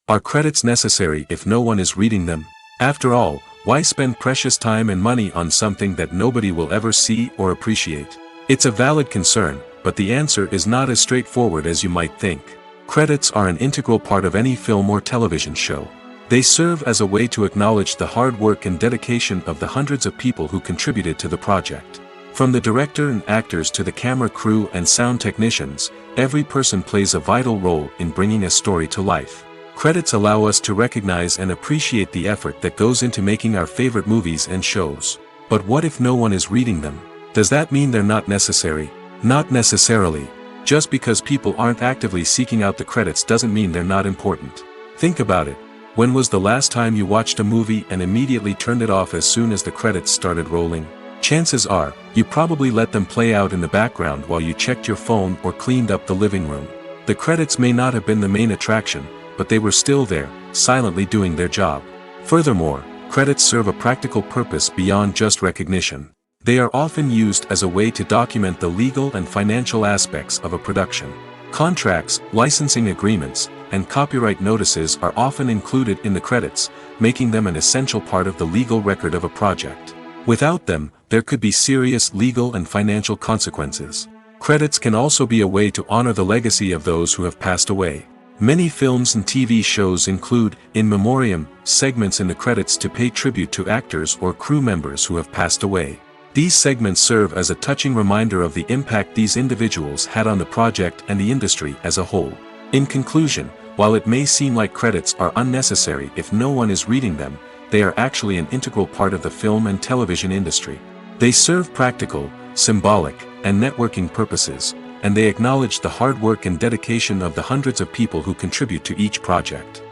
Are credits necessary if no one is reading them? After all, why spend precious time and money on something that nobody will ever see or appreciate? It's a valid concern, but the answer is not as straightforward as you might think. Credits are an integral part of any film or television show. They serve as a way to acknowledge the hard work and dedication of the hundreds of people who contributed to the project. From the director and actors to the camera crew and sound technicians, every person plays a vital role in bringing a story to life. Credits allow us to recognize and appreciate the effort that goes into making our favorite movies and shows. But what if no one is reading them? Does that mean they're not necessary? Not necessarily. Just because people aren't actively seeking out the credits doesn't mean they're not important. Think about it. When was the last time you watched a movie and immediately turned it off as soon as the credits started rolling? Chances are, you probably let them play out in the background while you checked your phone or cleaned up the living room. The credits may not have been the main attraction, but they were still there, silently doing their job. Furthermore, credits serve a practical purpose beyond just recognition. They are often used as a way to document the legal and financial aspects of a production. Contracts, licensing agreements, and copyright notices are often included in the credits, making them an essential part of the legal record of a project. Without them, there could be serious legal and financial consequences. Credits can also be a way to honor the legacy of those who have passed away. Many films and TV shows include, in memoriam, segments in the credits to pay tribute to actors or crew members who have passed away. These segments serve as a touching reminder of the impact these individuals had on the project and the industry as a whole. In conclusion, while it may seem like credits are unnecessary if no one is reading them, they are actually an integral part of the film and television industry. They serve practical, symbolic, and networking purposes, and they acknowledge the hard work and dedication of the hundreds of people who contribute to each project.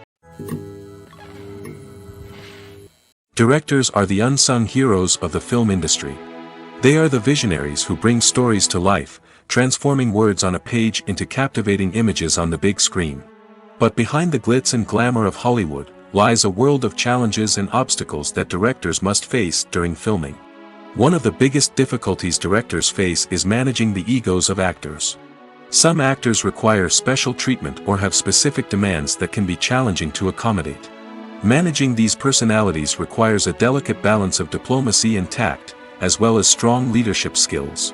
Directors are the unsung heroes of the film industry. They are the visionaries who bring stories to life, transforming words on a page into captivating images on the big screen. But behind the glitz and glamour of Hollywood, lies a world of challenges and obstacles that directors must face during filming. One of the biggest difficulties directors face is managing the egos of actors. Some actors require special treatment or have specific demands that can be challenging to accommodate. Managing these personalities requires a delicate balance of diplomacy and tact, as well as strong leadership skills.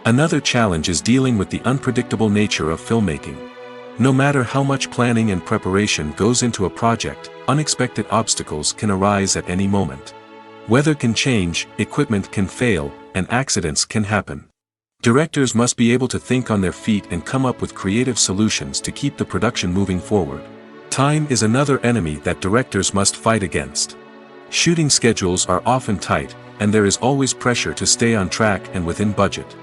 Another challenge is dealing with the unpredictable nature of filmmaking. No matter how much planning and preparation goes into a project, unexpected obstacles can arise at any moment. Weather can change, equipment can fail, and accidents can happen. Directors must be able to think on their feet and come up with creative solutions to keep the production moving forward. Time is another enemy that directors must fight against. Shooting schedules are often tight, and there is always pressure to stay on track and within budget.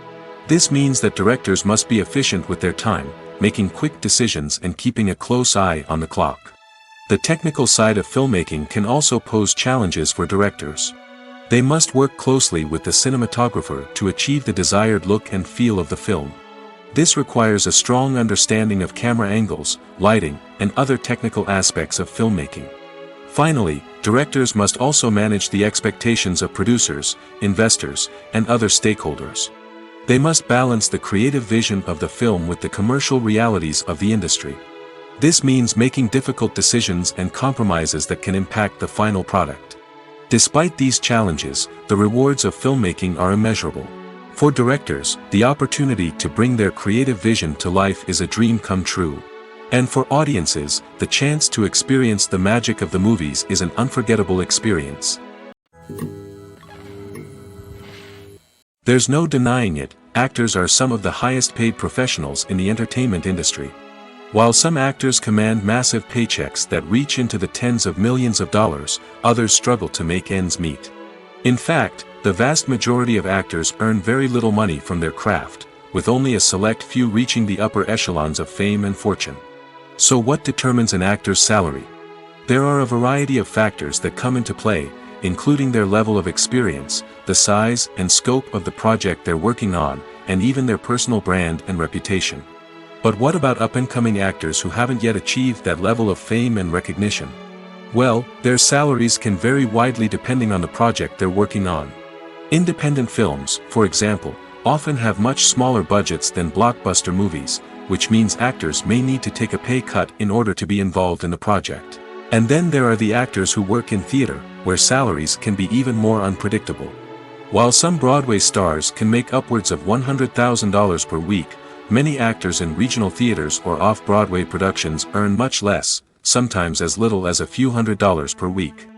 This means that directors must be efficient with their time, making quick decisions and keeping a close eye on the clock. The technical side of filmmaking can also pose challenges for directors. They must work closely with the cinematographer to achieve the desired look and feel of the film. This requires a strong understanding of camera angles, lighting, and other technical aspects of filmmaking. Finally, directors must also manage the expectations of producers, investors, and other stakeholders. They must balance the creative vision of the film with the commercial realities of the industry. This means making difficult decisions and compromises that can impact the final product. Despite these challenges, the rewards of filmmaking are immeasurable. For directors, the opportunity to bring their creative vision to life is a dream come true. And for audiences, the chance to experience the magic of the movies is an unforgettable experience. There's no denying it, actors are some of the highest paid professionals in the entertainment industry. While some actors command massive paychecks that reach into the tens of millions of dollars, others struggle to make ends meet. In fact, the vast majority of actors earn very little money from their craft, with only a select few reaching the upper echelons of fame and fortune. So what determines an actor's salary? There are a variety of factors that come into play, including their level of experience, the size and scope of the project they're working on, and even their personal brand and reputation. But what about up-and-coming actors who haven't yet achieved that level of fame and recognition? Well, their salaries can vary widely depending on the project they're working on. Independent films, for example, often have much smaller budgets than blockbuster movies, which means actors may need to take a pay cut in order to be involved in the project. And then there are the actors who work in theater, where salaries can be even more unpredictable. While some Broadway stars can make upwards of $100,000 per week, many actors in regional theaters or off-Broadway productions earn much less, sometimes as little as a few $100s per week.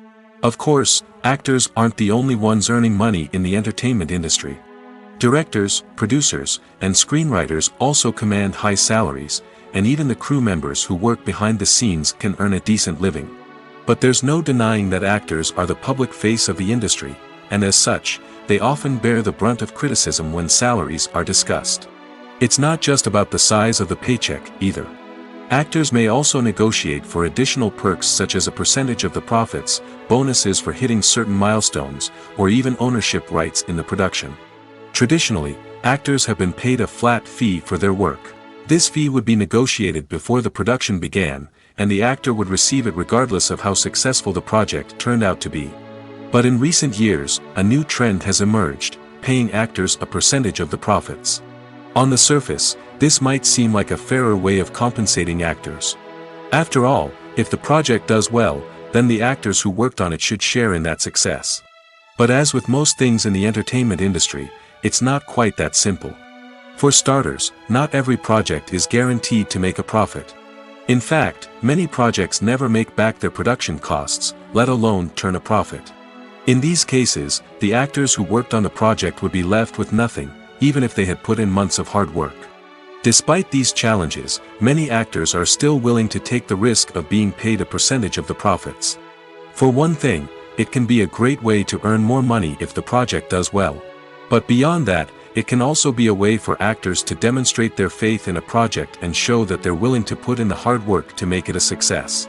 Of course, actors aren't the only ones earning money in the entertainment industry. Directors, producers, and screenwriters also command high salaries, and even the crew members who work behind the scenes can earn a decent living. But there's no denying that actors are the public face of the industry, and as such, they often bear the brunt of criticism when salaries are discussed. It's not just about the size of the paycheck, either. Actors may also negotiate for additional perks such as a percentage of the profits, bonuses for hitting certain milestones, or even ownership rights in the production. Traditionally, actors have been paid a flat fee for their work. This fee would be negotiated before the production began, and the actor would receive it regardless of how successful the project turned out to be. But in recent years, a new trend has emerged, paying actors a percentage of the profits. On the surface, this might seem like a fairer way of compensating actors. After all, if the project does well, then the actors who worked on it should share in that success. But as with most things in the entertainment industry, it's not quite that simple. For starters, not every project is guaranteed to make a profit. In fact, many projects never make back their production costs, let alone turn a profit. In these cases, the actors who worked on the project would be left with nothing, even if they had put in months of hard work. Despite these challenges, many actors are still willing to take the risk of being paid a percentage of the profits. For one thing, it can be a great way to earn more money if the project does well. But beyond that, it can also be a way for actors to demonstrate their faith in a project and show that they're willing to put in the hard work to make it a success.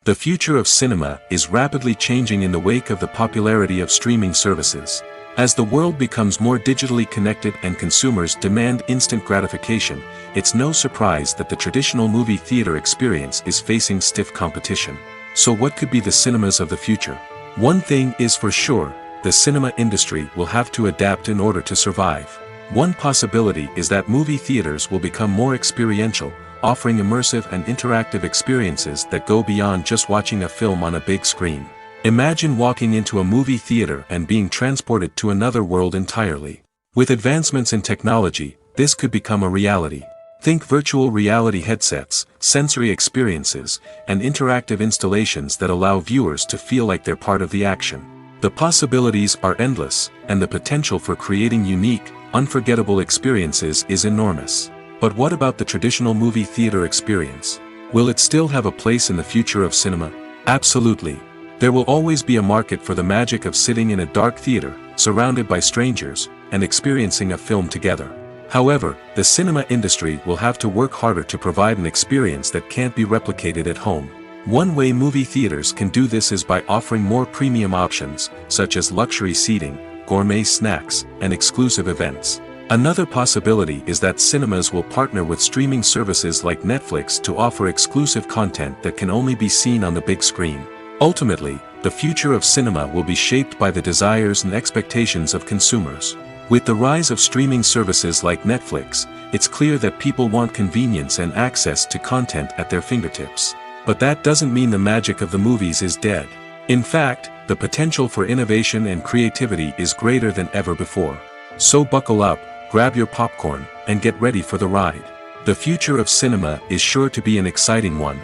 The future of cinema is rapidly changing in the wake of the popularity of streaming services. As the world becomes more digitally connected and consumers demand instant gratification, it's no surprise that the traditional movie theater experience is facing stiff competition. So what could be the cinemas of the future? One thing is for sure, the cinema industry will have to adapt in order to survive. One possibility is that movie theaters will become more experiential, offering immersive and interactive experiences that go beyond just watching a film on a big screen. Imagine walking into a movie theater and being transported to another world entirely. With advancements in technology, this could become a reality. Think virtual reality headsets, sensory experiences, and interactive installations that allow viewers to feel like they're part of the action. The possibilities are endless, and the potential for creating unique, unforgettable experiences is enormous. But what about the traditional movie theater experience? Will it still have a place in the future of cinema? Absolutely. There will always be a market for the magic of sitting in a dark theater, surrounded by strangers, and experiencing a film together. However, the cinema industry will have to work harder to provide an experience that can't be replicated at home. One way movie theaters can do this is by offering more premium options, such as luxury seating, gourmet snacks, and exclusive events. Another possibility is that cinemas will partner with streaming services like Netflix to offer exclusive content that can only be seen on the big screen. Ultimately, the future of cinema will be shaped by the desires and expectations of consumers. With the rise of streaming services like Netflix, it's clear that people want convenience and access to content at their fingertips. But that doesn't mean the magic of the movies is dead. In fact, the potential for innovation and creativity is greater than ever before. So buckle up, grab your popcorn, and get ready for the ride. The future of cinema is sure to be an exciting one.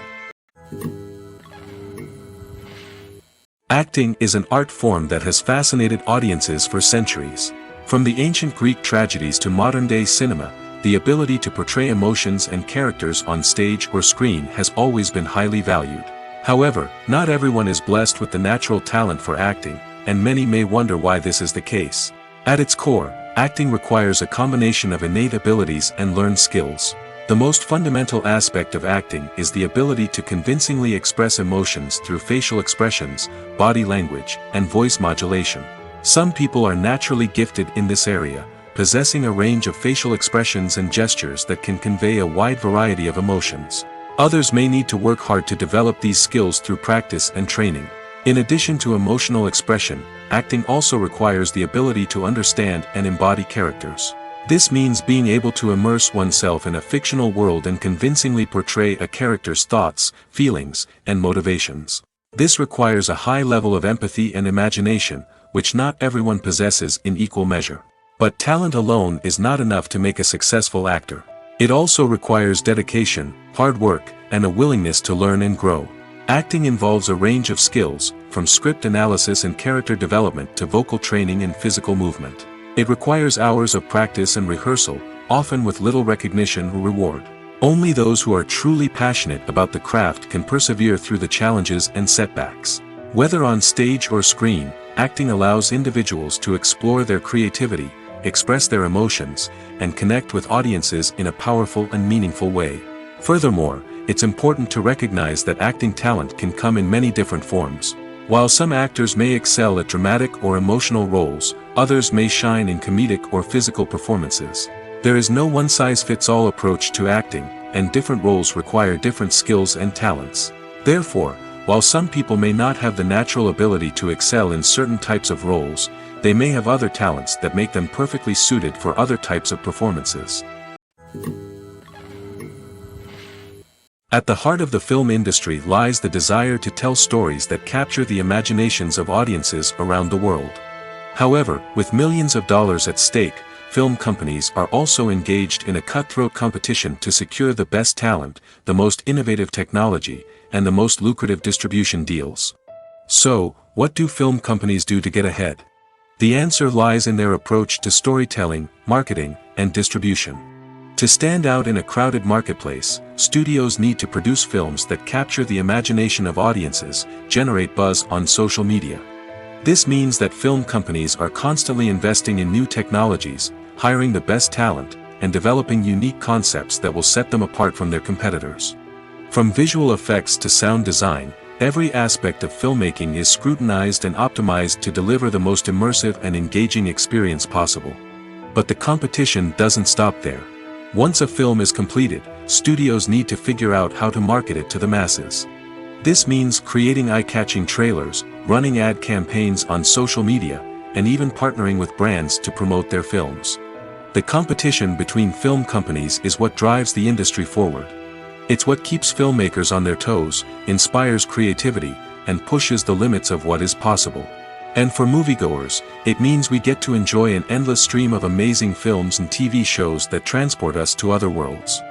Acting is an art form that has fascinated audiences for centuries. From the ancient Greek tragedies to modern-day cinema, the ability to portray emotions and characters on stage or screen has always been highly valued. However, not everyone is blessed with the natural talent for acting, and many may wonder why this is the case. At its core, acting requires a combination of innate abilities and learned skills. The most fundamental aspect of acting is the ability to convincingly express emotions through facial expressions, body language, and voice modulation. Some people are naturally gifted in this area, possessing a range of facial expressions and gestures that can convey a wide variety of emotions. Others may need to work hard to develop these skills through practice and training. In addition to emotional expression, acting also requires the ability to understand and embody characters. This means being able to immerse oneself in a fictional world and convincingly portray a character's thoughts, feelings, and motivations. This requires a high level of empathy and imagination, which not everyone possesses in equal measure. But talent alone is not enough to make a successful actor. It also requires dedication, hard work, and a willingness to learn and grow. Acting involves a range of skills, from script analysis and character development to vocal training and physical movement. It requires hours of practice and rehearsal, often with little recognition or reward. Only those who are truly passionate about the craft can persevere through the challenges and setbacks. Whether on stage or screen, acting allows individuals to explore their creativity, express their emotions, and connect with audiences in a powerful and meaningful way. Furthermore, it's important to recognize that acting talent can come in many different forms. While some actors may excel at dramatic or emotional roles, others may shine in comedic or physical performances. There is no one-size-fits-all approach to acting, and different roles require different skills and talents. Therefore, while some people may not have the natural ability to excel in certain types of roles, they may have other talents that make them perfectly suited for other types of performances. At the heart of the film industry lies the desire to tell stories that capture the imaginations of audiences around the world. However, with millions of dollars at stake, film companies are also engaged in a cutthroat competition to secure the best talent, the most innovative technology, and the most lucrative distribution deals. So, what do film companies do to get ahead? The answer lies in their approach to storytelling, marketing, and distribution. To stand out in a crowded marketplace, studios need to produce films that capture the imagination of audiences, generate buzz on social media. This means that film companies are constantly investing in new technologies, hiring the best talent, and developing unique concepts that will set them apart from their competitors. From visual effects to sound design, every aspect of filmmaking is scrutinized and optimized to deliver the most immersive and engaging experience possible. But the competition doesn't stop there. Once a film is completed, studios need to figure out how to market it to the masses. This means creating eye-catching trailers, running ad campaigns on social media, and even partnering with brands to promote their films. The competition between film companies is what drives the industry forward. It's what keeps filmmakers on their toes, inspires creativity, and pushes the limits of what is possible. And for moviegoers, it means we get to enjoy an endless stream of amazing films and TV shows that transport us to other worlds.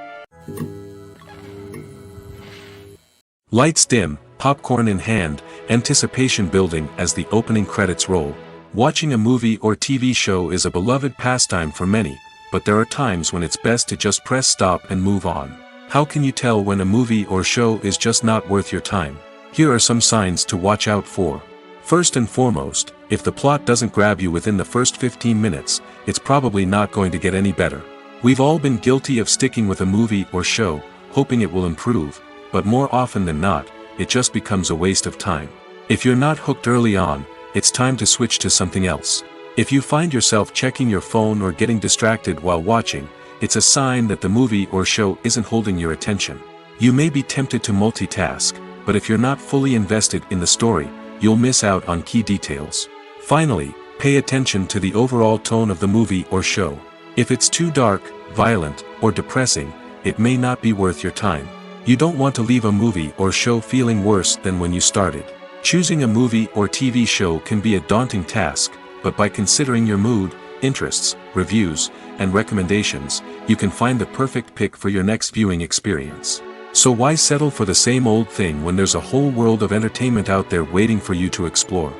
Lights dim, popcorn in hand, anticipation building as the opening credits roll. Watching a movie or TV show is a beloved pastime for many, but there are times when it's best to just press stop and move on. How can you tell when a movie or show is just not worth your time? Here are some signs to watch out for. First and foremost, if the plot doesn't grab you within the first 15 minutes, it's probably not going to get any better. We've all been guilty of sticking with a movie or show, hoping it will improve, but more often than not, it just becomes a waste of time. If you're not hooked early on, it's time to switch to something else. If you find yourself checking your phone or getting distracted while watching, it's a sign that the movie or show isn't holding your attention. You may be tempted to multitask, but if you're not fully invested in the story, you'll miss out on key details. Finally, pay attention to the overall tone of the movie or show. If it's too dark, violent, or depressing, it may not be worth your time. You don't want to leave a movie or show feeling worse than when you started. Choosing a movie or TV show can be a daunting task, but by considering your mood, interests, reviews, and recommendations, you can find the perfect pick for your next viewing experience. So why settle for the same old thing when there's a whole world of entertainment out there waiting for you to explore?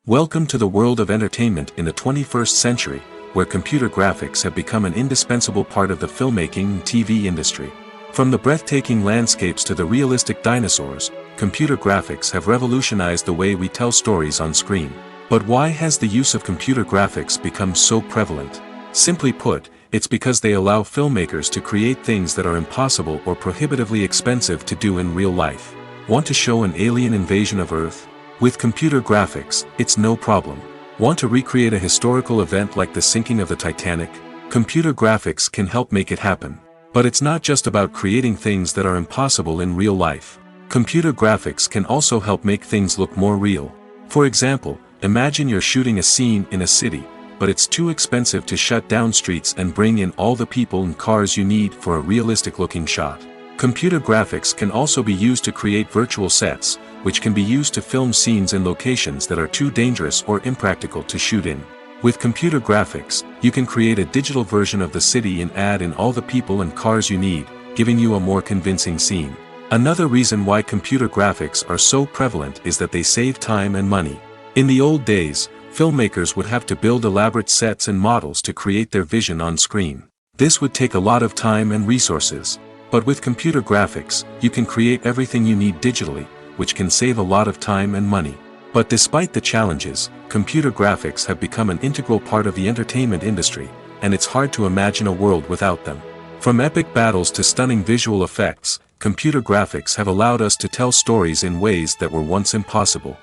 Welcome to the world of entertainment in the 21st century, where computer graphics have become an indispensable part of the filmmaking and TV industry. From the breathtaking landscapes to the realistic dinosaurs, computer graphics have revolutionized the way we tell stories on screen. But why has the use of computer graphics become so prevalent? Simply put, it's because they allow filmmakers to create things that are impossible or prohibitively expensive to do in real life. Want to show an alien invasion of Earth? With computer graphics, it's no problem. Want to recreate a historical event like the sinking of the Titanic? Computer graphics can help make it happen. But it's not just about creating things that are impossible in real life. Computer graphics can also help make things look more real. For example, imagine you're shooting a scene in a city, but it's too expensive to shut down streets and bring in all the people and cars you need for a realistic-looking shot. Computer graphics can also be used to create virtual sets, which can be used to film scenes in locations that are too dangerous or impractical to shoot in. With computer graphics, you can create a digital version of the city and add in all the people and cars you need, giving you a more convincing scene. Another reason why computer graphics are so prevalent is that they save time and money. In the old days, filmmakers would have to build elaborate sets and models to create their vision on screen. This would take a lot of time and resources. But with computer graphics, you can create everything you need digitally, which can save a lot of time and money. But despite the challenges, computer graphics have become an integral part of the entertainment industry, and it's hard to imagine a world without them. From epic battles to stunning visual effects, computer graphics have allowed us to tell stories in ways that were once impossible.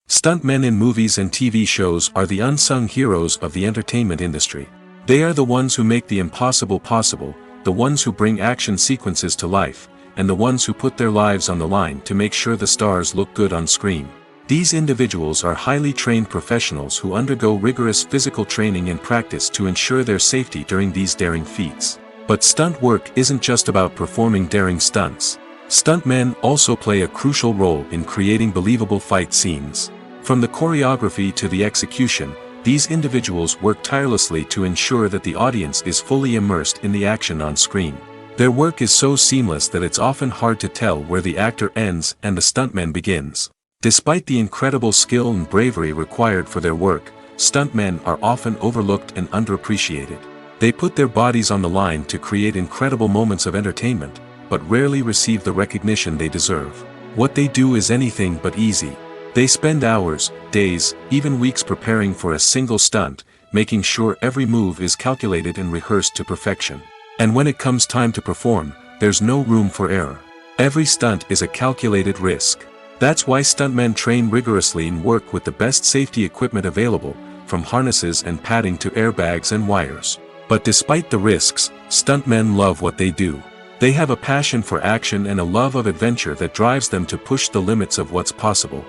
Stuntmen in movies and TV shows are the unsung heroes of the entertainment industry. They are the ones who make the impossible possible, the ones who bring action sequences to life, and the ones who put their lives on the line to make sure the stars look good on screen. These individuals are highly trained professionals who undergo rigorous physical training and practice to ensure their safety during these daring feats. But stunt work isn't just about performing daring stunts. Stuntmen also play a crucial role in creating believable fight scenes. From the choreography to the execution, these individuals work tirelessly to ensure that the audience is fully immersed in the action on screen. Their work is so seamless that it's often hard to tell where the actor ends and the stuntman begins. Despite the incredible skill and bravery required for their work, stuntmen are often overlooked and underappreciated. They put their bodies on the line to create incredible moments of entertainment, but rarely receive the recognition they deserve. What they do is anything but easy. They spend hours, days, even weeks preparing for a single stunt, making sure every move is calculated and rehearsed to perfection. And when it comes time to perform, there's no room for error. Every stunt is a calculated risk. That's why stuntmen train rigorously and work with the best safety equipment available, from harnesses and padding to airbags and wires. But despite the risks, stuntmen love what they do. They have a passion for action and a love of adventure that drives them to push the limits of what's possible.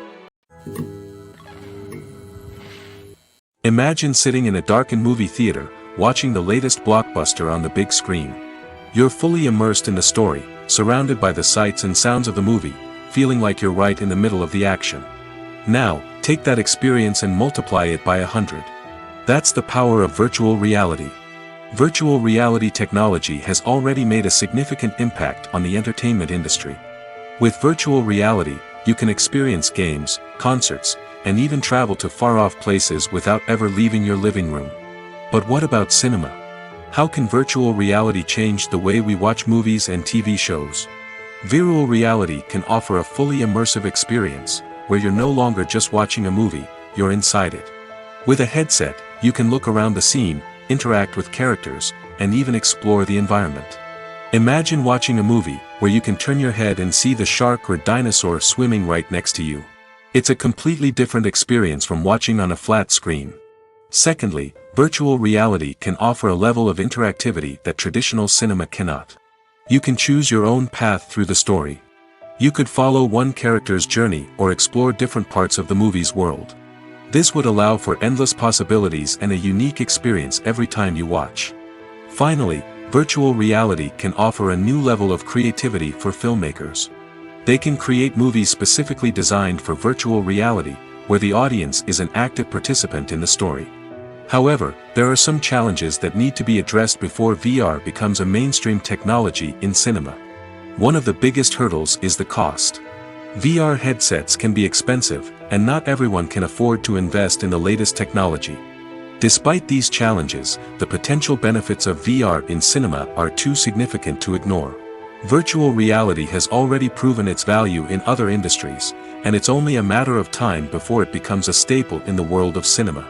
Imagine sitting in a darkened movie theater, watching the latest blockbuster on the big screen. You're fully immersed in the story, surrounded by the sights and sounds of the movie, feeling like you're right in the middle of the action. Now, take that experience and multiply it by 100. That's the power of virtual reality. Virtual reality technology has already made a significant impact on the entertainment industry. With virtual reality, you can experience games, concerts, and even travel to far-off places without ever leaving your living room. But what about cinema? How can virtual reality change the way we watch movies and TV shows? Virtual reality can offer a fully immersive experience, where you're no longer just watching a movie, you're inside it. With a headset, you can look around the scene, interact with characters, and even explore the environment. Imagine watching a movie, where you can turn your head and see the shark or dinosaur swimming right next to you. It's a completely different experience from watching on a flat screen. Secondly, virtual reality can offer a level of interactivity that traditional cinema cannot. You can choose your own path through the story. You could follow one character's journey or explore different parts of the movie's world. This would allow for endless possibilities and a unique experience every time you watch. Finally, virtual reality can offer a new level of creativity for filmmakers. They can create movies specifically designed for virtual reality, where the audience is an active participant in the story. However, there are some challenges that need to be addressed before VR becomes a mainstream technology in cinema. One of the biggest hurdles is the cost. VR headsets can be expensive, and not everyone can afford to invest in the latest technology. Despite these challenges, the potential benefits of VR in cinema are too significant to ignore. Virtual reality has already proven its value in other industries, and it's only a matter of time before it becomes a staple in the world of cinema.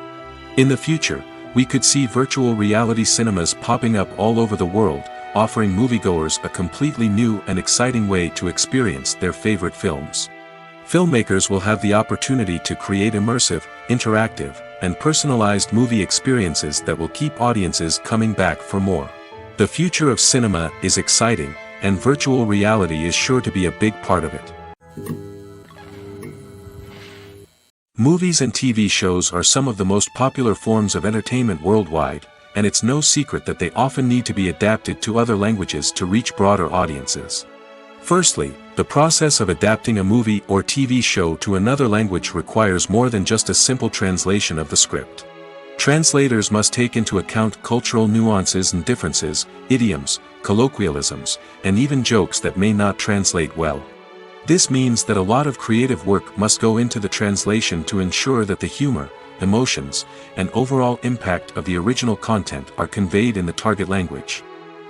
In the future, we could see virtual reality cinemas popping up all over the world, offering moviegoers a completely new and exciting way to experience their favorite films. Filmmakers will have the opportunity to create immersive, interactive, and personalized movie experiences that will keep audiences coming back for more. The future of cinema is exciting, and virtual reality is sure to be a big part of it. Movies and TV shows are some of the most popular forms of entertainment worldwide, and it's no secret that they often need to be adapted to other languages to reach broader audiences. Firstly, the process of adapting a movie or TV show to another language requires more than just a simple translation of the script. Translators must take into account cultural nuances and differences, idioms, colloquialisms, and even jokes that may not translate well. This means that a lot of creative work must go into the translation to ensure that the humor, emotions, and overall impact of the original content are conveyed in the target language.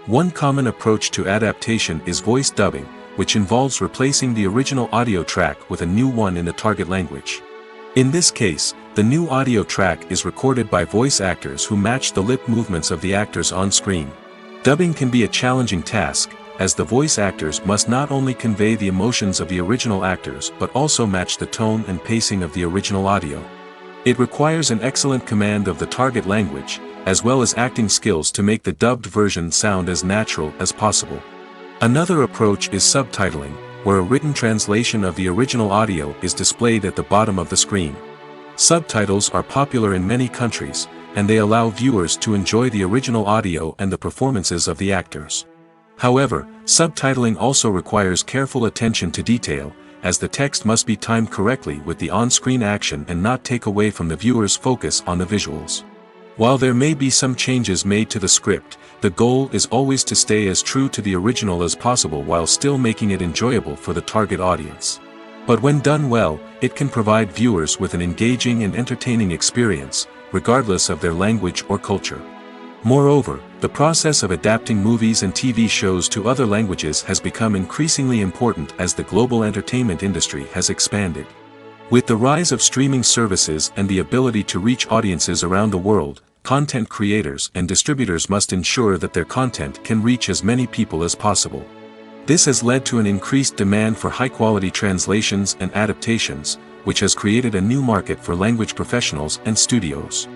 One common approach to adaptation is voice dubbing, which involves replacing the original audio track with a new one in the target language. In this case, the new audio track is recorded by voice actors who match the lip movements of the actors on screen. Dubbing can be a challenging task, as the voice actors must not only convey the emotions of the original actors but also match the tone and pacing of the original audio. It requires an excellent command of the target language, as well as acting skills to make the dubbed version sound as natural as possible. Another approach is subtitling, where a written translation of the original audio is displayed at the bottom of the screen. Subtitles are popular in many countries, and they allow viewers to enjoy the original audio and the performances of the actors. However, subtitling also requires careful attention to detail, as the text must be timed correctly with the on-screen action and not take away from the viewer's focus on the visuals. While there may be some changes made to the script, the goal is always to stay as true to the original as possible while still making it enjoyable for the target audience. But when done well, it can provide viewers with an engaging and entertaining experience, regardless of their language or culture. Moreover, the process of adapting movies and TV shows to other languages has become increasingly important as the global entertainment industry has expanded. With the rise of streaming services and the ability to reach audiences around the world, content creators and distributors must ensure that their content can reach as many people as possible. This has led to an increased demand for high-quality translations and adaptations, which has created a new market for language professionals and studios.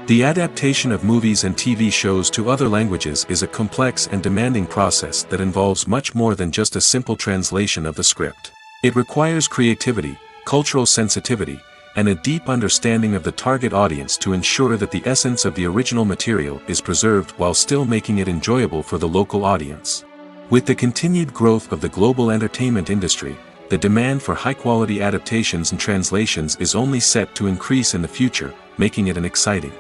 The adaptation of movies and TV shows to other languages is a complex and demanding process that involves much more than just a simple translation of the script. It requires creativity, cultural sensitivity, and a deep understanding of the target audience to ensure that the essence of the original material is preserved while still making it enjoyable for the local audience. With the continued growth of the global entertainment industry, the demand for high-quality adaptations and translations is only set to increase in the future, making it an exciting.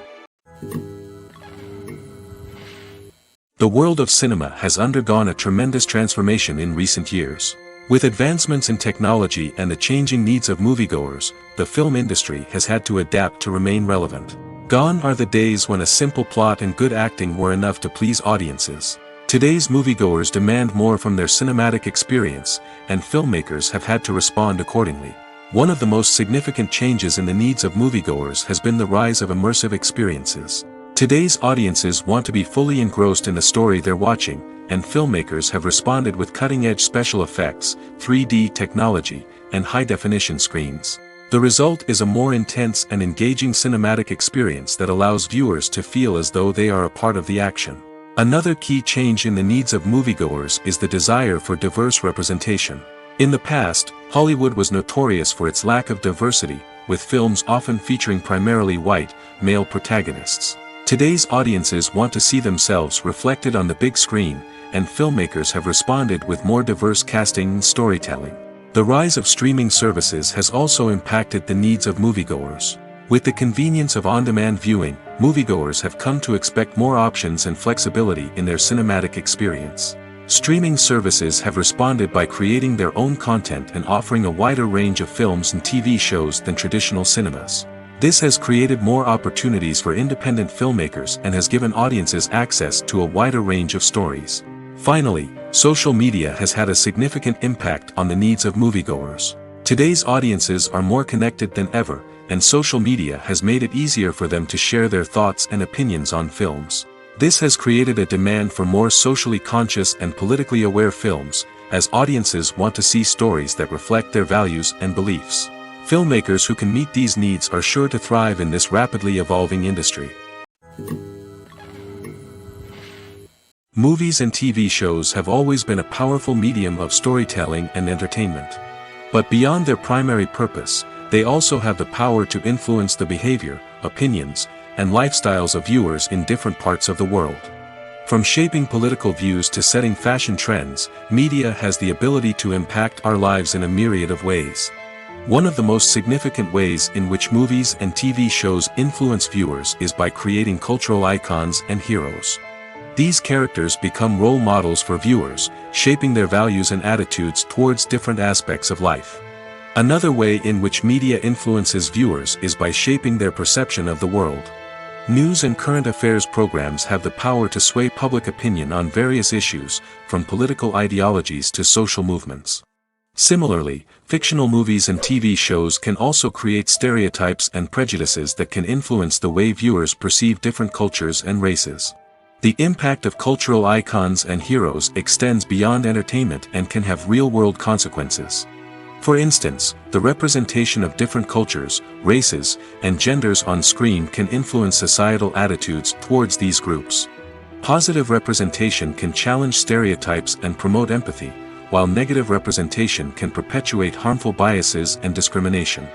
The world of cinema has undergone a tremendous transformation in recent years. With advancements in technology and the changing needs of moviegoers, the film industry has had to adapt to remain relevant. Gone are the days when a simple plot and good acting were enough to please audiences. Today's moviegoers demand more from their cinematic experience, and filmmakers have had to respond accordingly. One of the most significant changes in the needs of moviegoers has been the rise of immersive experiences. Today's audiences want to be fully engrossed in the story they're watching, and filmmakers have responded with cutting-edge special effects, 3D technology, and high-definition screens. The result is a more intense and engaging cinematic experience that allows viewers to feel as though they are a part of the action. Another key change in the needs of moviegoers is the desire for diverse representation. In the past, Hollywood was notorious for its lack of diversity, with films often featuring primarily white, male protagonists. Today's audiences want to see themselves reflected on the big screen, and filmmakers have responded with more diverse casting and storytelling. The rise of streaming services has also impacted the needs of moviegoers. With the convenience of on-demand viewing, moviegoers have come to expect more options and flexibility in their cinematic experience. Streaming services have responded by creating their own content and offering a wider range of films and TV shows than traditional cinemas. This has created more opportunities for independent filmmakers and has given audiences access to a wider range of stories. Finally, social media has had a significant impact on the needs of moviegoers. Today's audiences are more connected than ever, and social media has made it easier for them to share their thoughts and opinions on films. This has created a demand for more socially conscious and politically aware films, as audiences want to see stories that reflect their values and beliefs. Filmmakers who can meet these needs are sure to thrive in this rapidly evolving industry. Movies and TV shows have always been a powerful medium of storytelling and entertainment. But beyond their primary purpose, they also have the power to influence the behavior, opinions, and lifestyles of viewers in different parts of the world. From shaping political views to setting fashion trends, media has the ability to impact our lives in a myriad of ways. One of the most significant ways in which movies and TV shows influence viewers is by creating cultural icons and heroes. These characters become role models for viewers, shaping their values and attitudes towards different aspects of life. Another way in which media influences viewers is by shaping their perception of the world. News and current affairs programs have the power to sway public opinion on various issues, from political ideologies to social movements. Similarly, fictional movies and TV shows can also create stereotypes and prejudices that can influence the way viewers perceive different cultures and races. The impact of cultural icons and heroes extends beyond entertainment and can have real-world consequences. For instance, the representation of different cultures, races, and genders on screen can influence societal attitudes towards these groups. Positive representation can challenge stereotypes and promote empathy, while negative representation can perpetuate harmful biases and discrimination.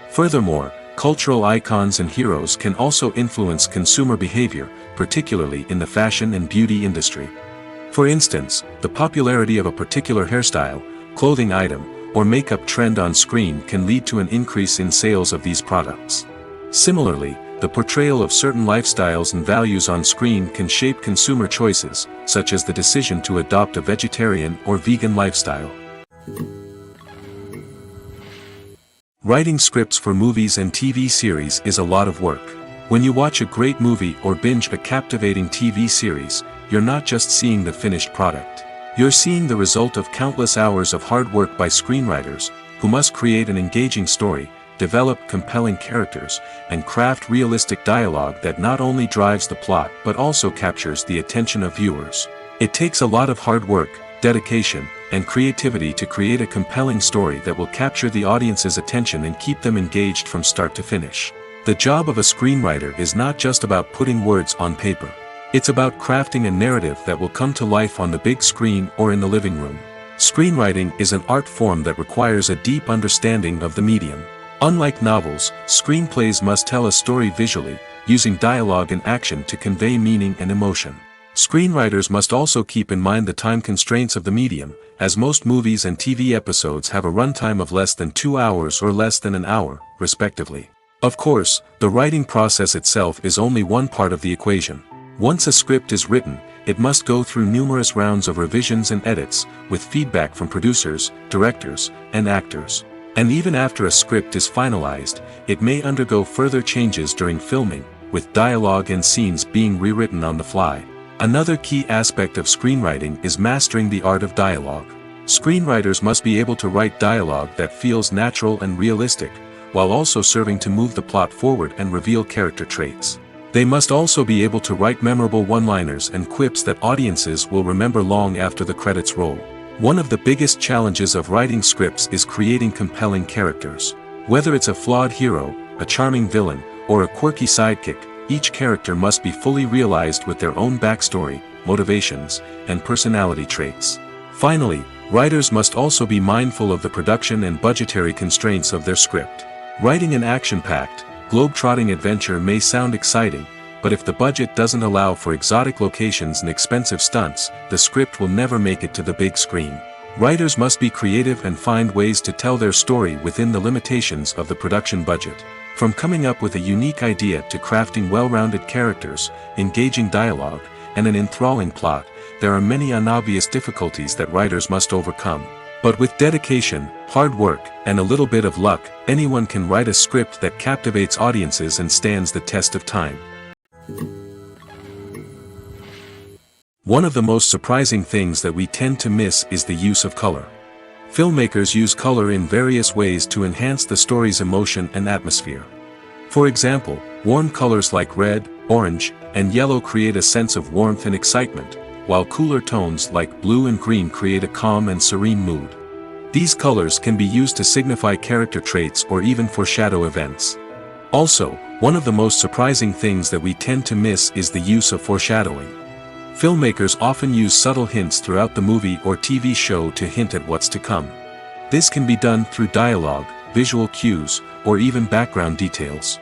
Furthermore, cultural icons and heroes can also influence consumer behavior, particularly in the fashion and beauty industry. For instance, the popularity of a particular hairstyle, clothing item, or makeup trend on screen can lead to an increase in sales of these products. Similarly, the portrayal of certain lifestyles and values on screen can shape consumer choices, such as the decision to adopt a vegetarian or vegan lifestyle. Writing scripts for movies and TV series is a lot of work. When you watch a great movie or binge a captivating TV series, you're not just seeing the finished product. You're seeing the result of countless hours of hard work by screenwriters, who must create an engaging story, develop compelling characters, and craft realistic dialogue that not only drives the plot but also captures the attention of viewers. It takes a lot of hard work, dedication, and creativity to create a compelling story that will capture the audience's attention and keep them engaged from start to finish. The job of a screenwriter is not just about putting words on paper. It's about crafting a narrative that will come to life on the big screen or in the living room. Screenwriting is an art form that requires a deep understanding of the medium. Unlike novels, screenplays must tell a story visually, using dialogue and action to convey meaning and emotion. Screenwriters must also keep in mind the time constraints of the medium, as most movies and TV episodes have a runtime of less than 2 hours or less than an hour, respectively. Of course, the writing process itself is only one part of the equation. Once a script is written, it must go through numerous rounds of revisions and edits, with feedback from producers, directors, and actors. And even after a script is finalized, it may undergo further changes during filming, with dialogue and scenes being rewritten on the fly. Another key aspect of screenwriting is mastering the art of dialogue. Screenwriters must be able to write dialogue that feels natural and realistic, while also serving to move the plot forward and reveal character traits. They must also be able to write memorable one-liners and quips that audiences will remember long after the credits roll. One of the biggest challenges of writing scripts is creating compelling characters. Whether it's a flawed hero, a charming villain, or a quirky sidekick, each character must be fully realized with their own backstory, motivations, and personality traits. Finally, writers must also be mindful of the production and budgetary constraints of their script. Writing an action-packed, globe-trotting adventure may sound exciting, but if the budget doesn't allow for exotic locations and expensive stunts, the script will never make it to the big screen. Writers must be creative and find ways to tell their story within the limitations of the production budget. From coming up with a unique idea to crafting well-rounded characters, engaging dialogue, and an enthralling plot, there are many unobvious difficulties that writers must overcome. But with dedication, hard work, and a little bit of luck, anyone can write a script that captivates audiences and stands the test of time. One of the most surprising things that we tend to miss is the use of color. Filmmakers use color in various ways to enhance the story's emotion and atmosphere. For example, warm colors like red, orange, and yellow create a sense of warmth and excitement, while cooler tones like blue and green create a calm and serene mood. These colors can be used to signify character traits or even foreshadow events. Also, one of the most surprising things that we tend to miss is the use of foreshadowing. Filmmakers often use subtle hints throughout the movie or TV show to hint at what's to come. This can be done through dialogue, visual cues, or even background details.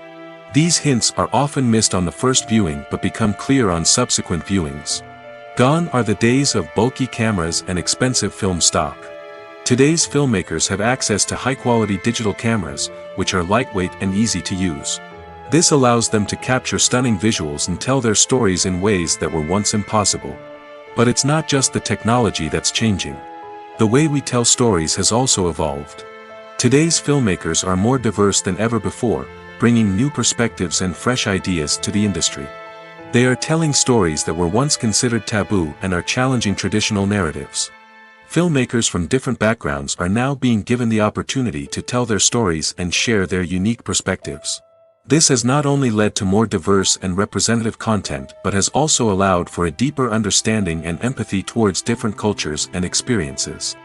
These hints are often missed on the first viewing but become clear on subsequent viewings. Gone are the days of bulky cameras and expensive film stock. Today's filmmakers have access to high-quality digital cameras, which are lightweight and easy to use. This allows them to capture stunning visuals and tell their stories in ways that were once impossible. But it's not just the technology that's changing. The way we tell stories has also evolved. Today's filmmakers are more diverse than ever before, bringing new perspectives and fresh ideas to the industry. They are telling stories that were once considered taboo and are challenging traditional narratives. Filmmakers from different backgrounds are now being given the opportunity to tell their stories and share their unique perspectives. This has not only led to more diverse and representative content but has also allowed for a deeper understanding and empathy towards different cultures and experiences.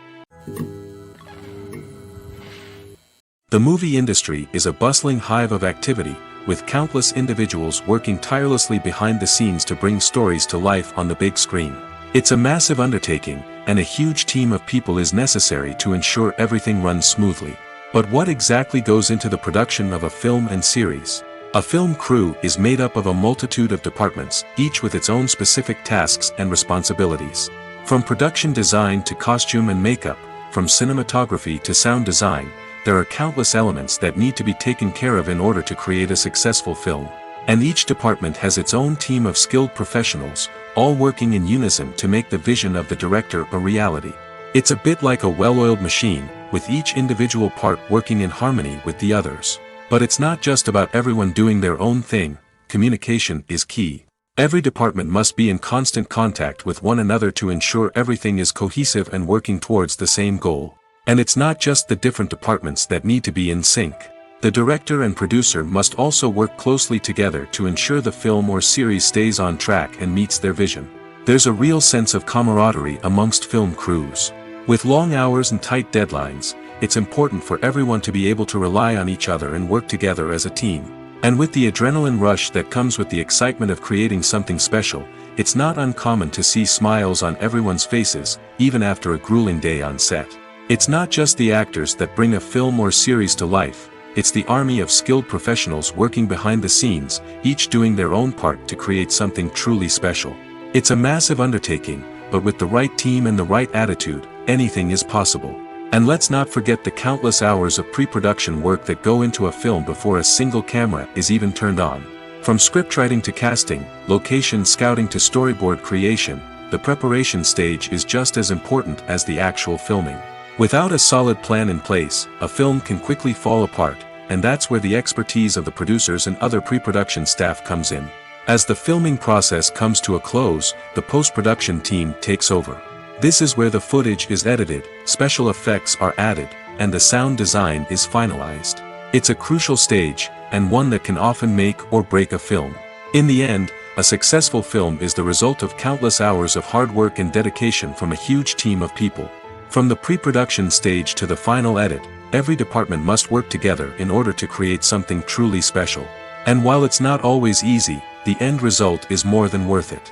The movie industry is a bustling hive of activity, with countless individuals working tirelessly behind the scenes to bring stories to life on the big screen. It's a massive undertaking, and a huge team of people is necessary to ensure everything runs smoothly. But what exactly goes into the production of a film and series? A film crew is made up of a multitude of departments, each with its own specific tasks and responsibilities. From production design to costume and makeup, from cinematography to sound design, there are countless elements that need to be taken care of in order to create a successful film. And each department has its own team of skilled professionals, all working in unison to make the vision of the director a reality. It's a bit like a well-oiled machine, with each individual part working in harmony with the others. But it's not just about everyone doing their own thing. Communication is key. Every department must be in constant contact with one another to ensure everything is cohesive and working towards the same goal. And it's not just the different departments that need to be in sync. The director and producer must also work closely together to ensure the film or series stays on track and meets their vision. There's a real sense of camaraderie amongst film crews. With long hours and tight deadlines, it's important for everyone to be able to rely on each other and work together as a team. And with the adrenaline rush that comes with the excitement of creating something special, it's not uncommon to see smiles on everyone's faces, even after a grueling day on set. It's not just the actors that bring a film or series to life, it's the army of skilled professionals working behind the scenes, each doing their own part to create something truly special. It's a massive undertaking, but with the right team and the right attitude, anything is possible. And let's not forget the countless hours of pre-production work that go into a film before a single camera is even turned on. From scriptwriting to casting, location scouting to storyboard creation, the preparation stage is just as important as the actual filming. Without a solid plan in place, a film can quickly fall apart, and that's where the expertise of the producers and other pre-production staff comes in. As the filming process comes to a close, the post-production team takes over. This is where the footage is edited, special effects are added, and the sound design is finalized. It's a crucial stage, and one that can often make or break a film. In the end, a successful film is the result of countless hours of hard work and dedication from a huge team of people. From the pre-production stage to the final edit, every department must work together in order to create something truly special. And while it's not always easy, the end result is more than worth it.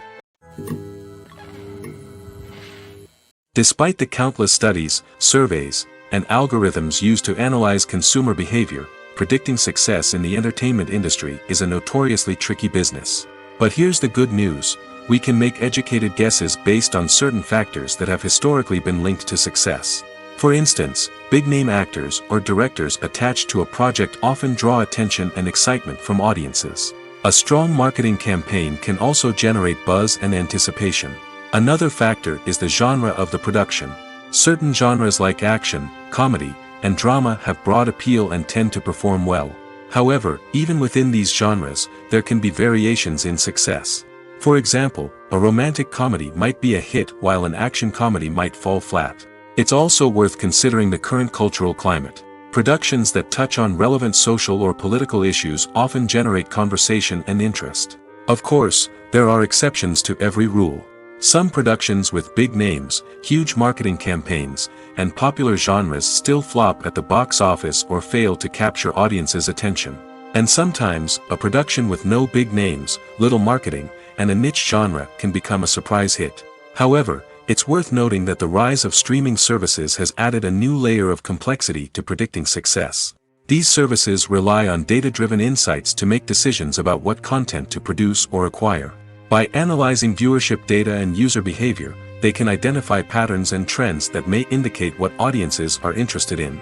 Despite the countless studies, surveys, and algorithms used to analyze consumer behavior, predicting success in the entertainment industry is a notoriously tricky business. But here's the good news. We can make educated guesses based on certain factors that have historically been linked to success. For instance, big-name actors or directors attached to a project often draw attention and excitement from audiences. A strong marketing campaign can also generate buzz and anticipation. Another factor is the genre of the production. Certain genres like action, comedy, and drama have broad appeal and tend to perform well. However, even within these genres, there can be variations in success. For example, a romantic comedy might be a hit while an action comedy might fall flat. It's also worth considering the current cultural climate. Productions that touch on relevant social or political issues often generate conversation and interest. Of course, there are exceptions to every rule. Some productions with big names, huge marketing campaigns, and popular genres still flop at the box office or fail to capture audiences' attention. And sometimes, a production with no big names, little marketing, and a niche genre can become a surprise hit. However, it's worth noting that the rise of streaming services has added a new layer of complexity to predicting success. These services rely on data-driven insights to make decisions about what content to produce or acquire. By analyzing viewership data and user behavior, they can identify patterns and trends that may indicate what audiences are interested in.